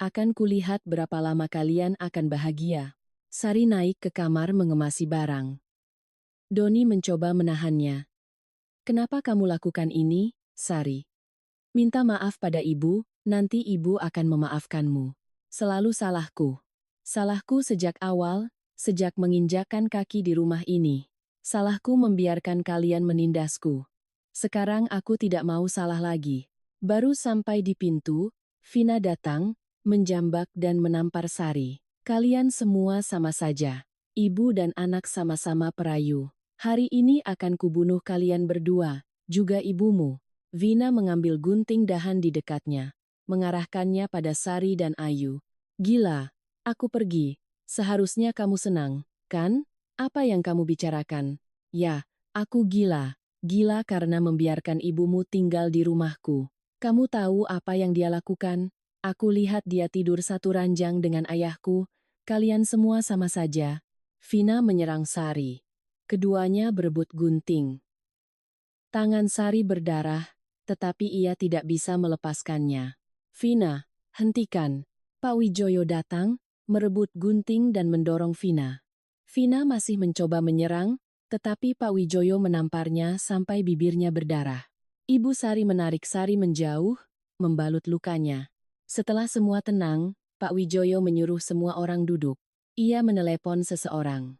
Akan kulihat berapa lama kalian akan bahagia." Sari naik ke kamar mengemasi barang. Doni mencoba menahannya. "Kenapa kamu lakukan ini, Sari? Minta maaf pada ibu, nanti ibu akan memaafkanmu." "Selalu salahku. Salahku sejak awal, sejak menginjakkan kaki di rumah ini. Salahku membiarkan kalian menindasku. Sekarang aku tidak mau salah lagi." Baru sampai di pintu, Vina datang, menjambak dan menampar Sari. "Kalian semua sama saja. Ibu dan anak sama-sama perayu. Hari ini akan kubunuh kalian berdua, juga ibumu." Vina mengambil gunting dahan di dekatnya, mengarahkannya pada Sari dan Ayu. "Gila, aku pergi. Seharusnya kamu senang, kan? Apa yang kamu bicarakan?" "Ya, aku gila. Gila karena membiarkan ibumu tinggal di rumahku. Kamu tahu apa yang dia lakukan? Aku lihat dia tidur satu ranjang dengan ayahku. Kalian semua sama saja." Vina menyerang Sari. Keduanya berebut gunting. Tangan Sari berdarah, tetapi ia tidak bisa melepaskannya. "Vina, hentikan!" Pak Wijoyo datang, merebut gunting dan mendorong Vina. Vina masih mencoba menyerang, tetapi Pak Wijoyo menamparnya sampai bibirnya berdarah. Ibu Sari menarik Sari menjauh, membalut lukanya. Setelah semua tenang, Pak Wijoyo menyuruh semua orang duduk. Ia menelepon seseorang.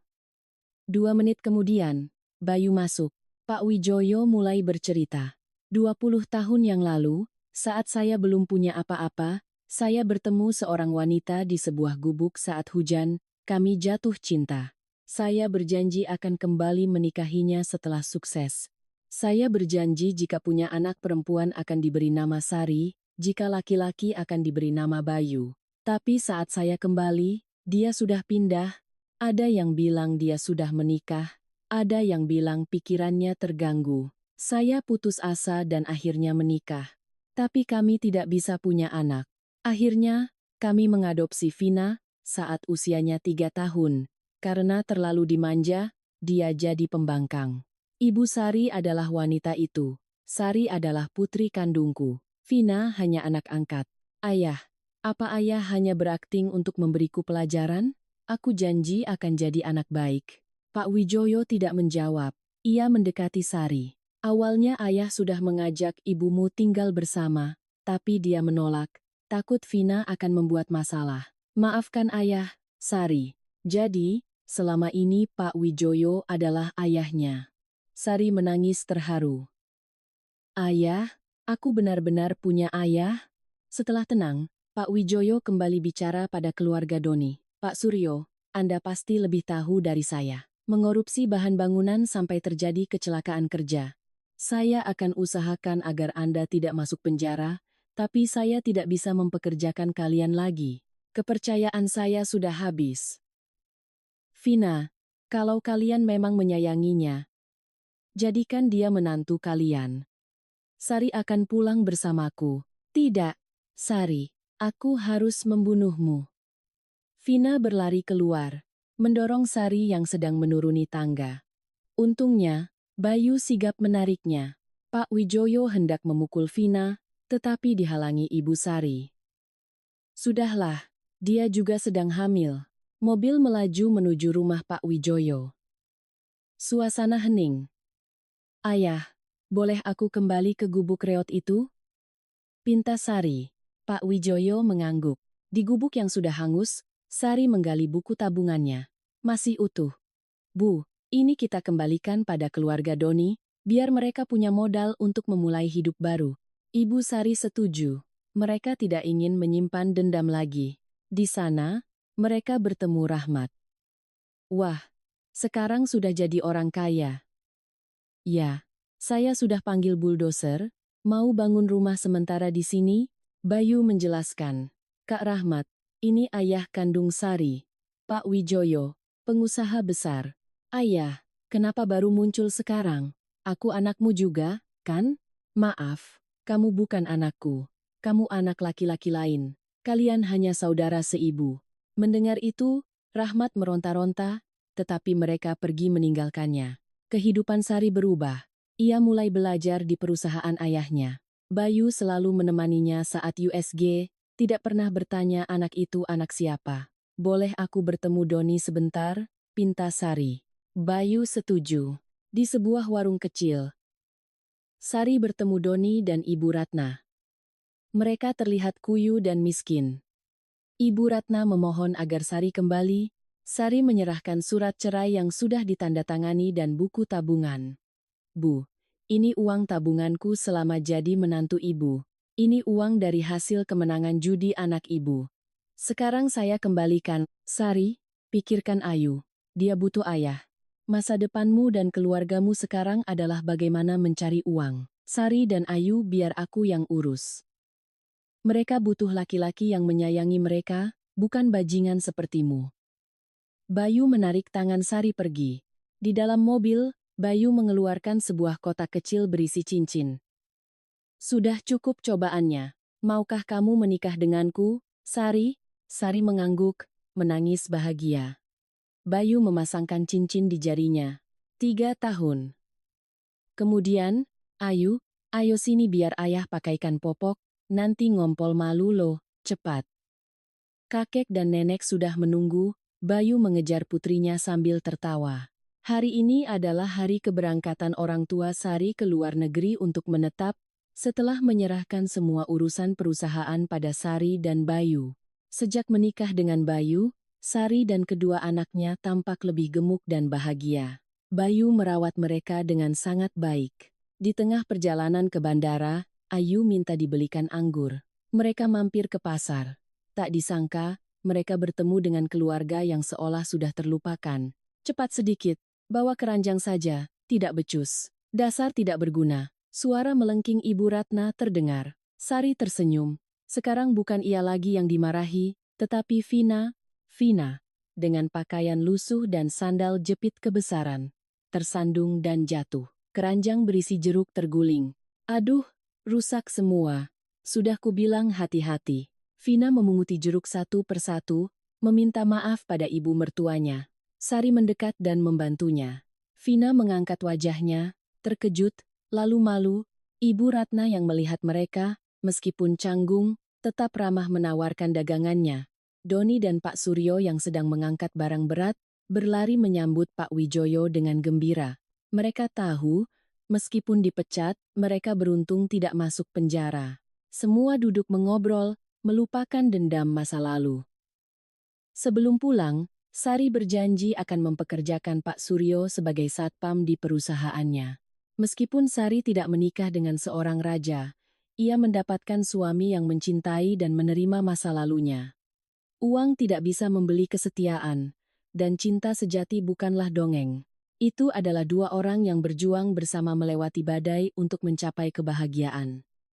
2 menit kemudian, Bayu masuk. Pak Wijoyo mulai bercerita. 20 tahun yang lalu, saat saya belum punya apa-apa, saya bertemu seorang wanita di sebuah gubuk saat hujan, kami jatuh cinta. Saya berjanji akan kembali menikahinya setelah sukses. Saya berjanji jika punya anak perempuan akan diberi nama Sari, jika laki-laki akan diberi nama Bayu. Tapi saat saya kembali, dia sudah pindah. Ada yang bilang dia sudah menikah, ada yang bilang pikirannya terganggu. Saya putus asa dan akhirnya menikah. Tapi kami tidak bisa punya anak. Akhirnya, kami mengadopsi Vina saat usianya 3 tahun. Karena terlalu dimanja, dia jadi pembangkang. Ibu Sari adalah wanita itu. Sari adalah putri kandungku. Vina hanya anak angkat. Ayah, apa ayah hanya berakting untuk memberiku pelajaran? Aku janji akan jadi anak baik. Pak Wijoyo tidak menjawab. Ia mendekati Sari. Awalnya ayah sudah mengajak ibumu tinggal bersama, tapi dia menolak. Takut Vina akan membuat masalah. Maafkan ayah, Sari. Jadi, selama ini Pak Wijoyo adalah ayahnya. Sari menangis terharu. Ayah, aku benar-benar punya ayah? Setelah tenang, Pak Wijoyo kembali bicara pada keluarga Doni. Pak Suryo, Anda pasti lebih tahu dari saya. Mengorupsi bahan bangunan sampai terjadi kecelakaan kerja. Saya akan usahakan agar Anda tidak masuk penjara, tapi saya tidak bisa mempekerjakan kalian lagi. Kepercayaan saya sudah habis. Vina, kalau kalian memang menyayanginya, jadikan dia menantu kalian. Sari akan pulang bersamaku. Tidak, Sari, aku harus membunuhmu. Vina berlari keluar, mendorong Sari yang sedang menuruni tangga. Untungnya, Bayu sigap menariknya. Pak Wijoyo hendak memukul Vina, tetapi dihalangi Ibu Sari. Sudahlah, dia juga sedang hamil. Mobil melaju menuju rumah Pak Wijoyo. Suasana hening. Ayah, boleh aku kembali ke gubuk reot itu? Pinta Sari. Pak Wijoyo mengangguk. Di gubuk yang sudah hangus, Sari menggali buku tabungannya. Masih utuh. Bu, ini kita kembalikan pada keluarga Doni, biar mereka punya modal untuk memulai hidup baru. Ibu Sari setuju. Mereka tidak ingin menyimpan dendam lagi. Di sana, mereka bertemu Rahmat. Wah, sekarang sudah jadi orang kaya. Ya, saya sudah panggil buldoser, mau bangun rumah sementara di sini, Bayu menjelaskan. Kak Rahmat, ini ayah kandung Sari. Pak Wijoyo, pengusaha besar. Ayah, kenapa baru muncul sekarang? Aku anakmu juga, kan? Maaf, kamu bukan anakku. Kamu anak laki-laki lain. Kalian hanya saudara seibu. Mendengar itu, Rahmat meronta-ronta, tetapi mereka pergi meninggalkannya. Kehidupan Sari berubah. Ia mulai belajar di perusahaan ayahnya. Bayu selalu menemaninya saat USG, tidak pernah bertanya anak itu anak siapa. Boleh aku bertemu Doni sebentar? Pinta Sari. Bayu setuju. Di sebuah warung kecil, Sari bertemu Doni dan Ibu Ratna. Mereka terlihat kuyu dan miskin. Ibu Ratna memohon agar Sari kembali. Sari menyerahkan surat cerai yang sudah ditandatangani dan buku tabungan. Bu, ini uang tabunganku selama jadi menantu ibu. Ini uang dari hasil kemenangan judi anak ibu. Sekarang saya kembalikan. Sari, pikirkan Ayu. Dia butuh ayah. Masa depanmu dan keluargamu sekarang adalah bagaimana mencari uang. Sari dan Ayu biar aku yang urus. Mereka butuh laki-laki yang menyayangi mereka, bukan bajingan sepertimu. Bayu menarik tangan Sari pergi. Di dalam mobil, Bayu mengeluarkan sebuah kotak kecil berisi cincin. Sudah cukup cobaannya. Maukah kamu menikah denganku, Sari? Sari mengangguk, menangis bahagia. Bayu memasangkan cincin di jarinya. 3 tahun. Kemudian, Ayu, Ayo sini biar ayah pakaikan popok, nanti ngompol malu loh, cepat. Kakek dan nenek sudah menunggu, Bayu mengejar putrinya sambil tertawa. Hari ini adalah hari keberangkatan orang tua Sari ke luar negeri untuk menetap, setelah menyerahkan semua urusan perusahaan pada Sari dan Bayu. Sejak menikah dengan Bayu, Sari dan kedua anaknya tampak lebih gemuk dan bahagia. Bayu merawat mereka dengan sangat baik. Di tengah perjalanan ke bandara, Ayu minta dibelikan anggur. Mereka mampir ke pasar. Tak disangka, mereka bertemu dengan keluarga yang seolah sudah terlupakan. Cepat sedikit, bawa keranjang saja, tidak becus. Dasar tidak berguna. Suara melengking Ibu Ratna terdengar. Sari tersenyum. Sekarang bukan ia lagi yang dimarahi, tetapi Vina, dengan pakaian lusuh dan sandal jepit kebesaran. Tersandung dan jatuh. Keranjang berisi jeruk terguling. Aduh, rusak semua. Sudah kubilang hati-hati. Vina memunguti jeruk satu persatu, meminta maaf pada ibu mertuanya. Sari mendekat dan membantunya. Vina mengangkat wajahnya, terkejut, lalu malu. Ibu Ratna yang melihat mereka, meskipun canggung, tetap ramah menawarkan dagangannya. Doni dan Pak Suryo yang sedang mengangkat barang berat, berlari menyambut Pak Wijoyo dengan gembira. Mereka tahu, meskipun dipecat, mereka beruntung tidak masuk penjara. Semua duduk mengobrol, melupakan dendam masa lalu. Sebelum pulang, Sari berjanji akan mempekerjakan Pak Suryo sebagai satpam di perusahaannya. Meskipun Sari tidak menikah dengan seorang raja, ia mendapatkan suami yang mencintai dan menerima masa lalunya. Uang tidak bisa membeli kesetiaan, dan cinta sejati bukanlah dongeng. Itu adalah dua orang yang berjuang bersama melewati badai untuk mencapai kebahagiaan.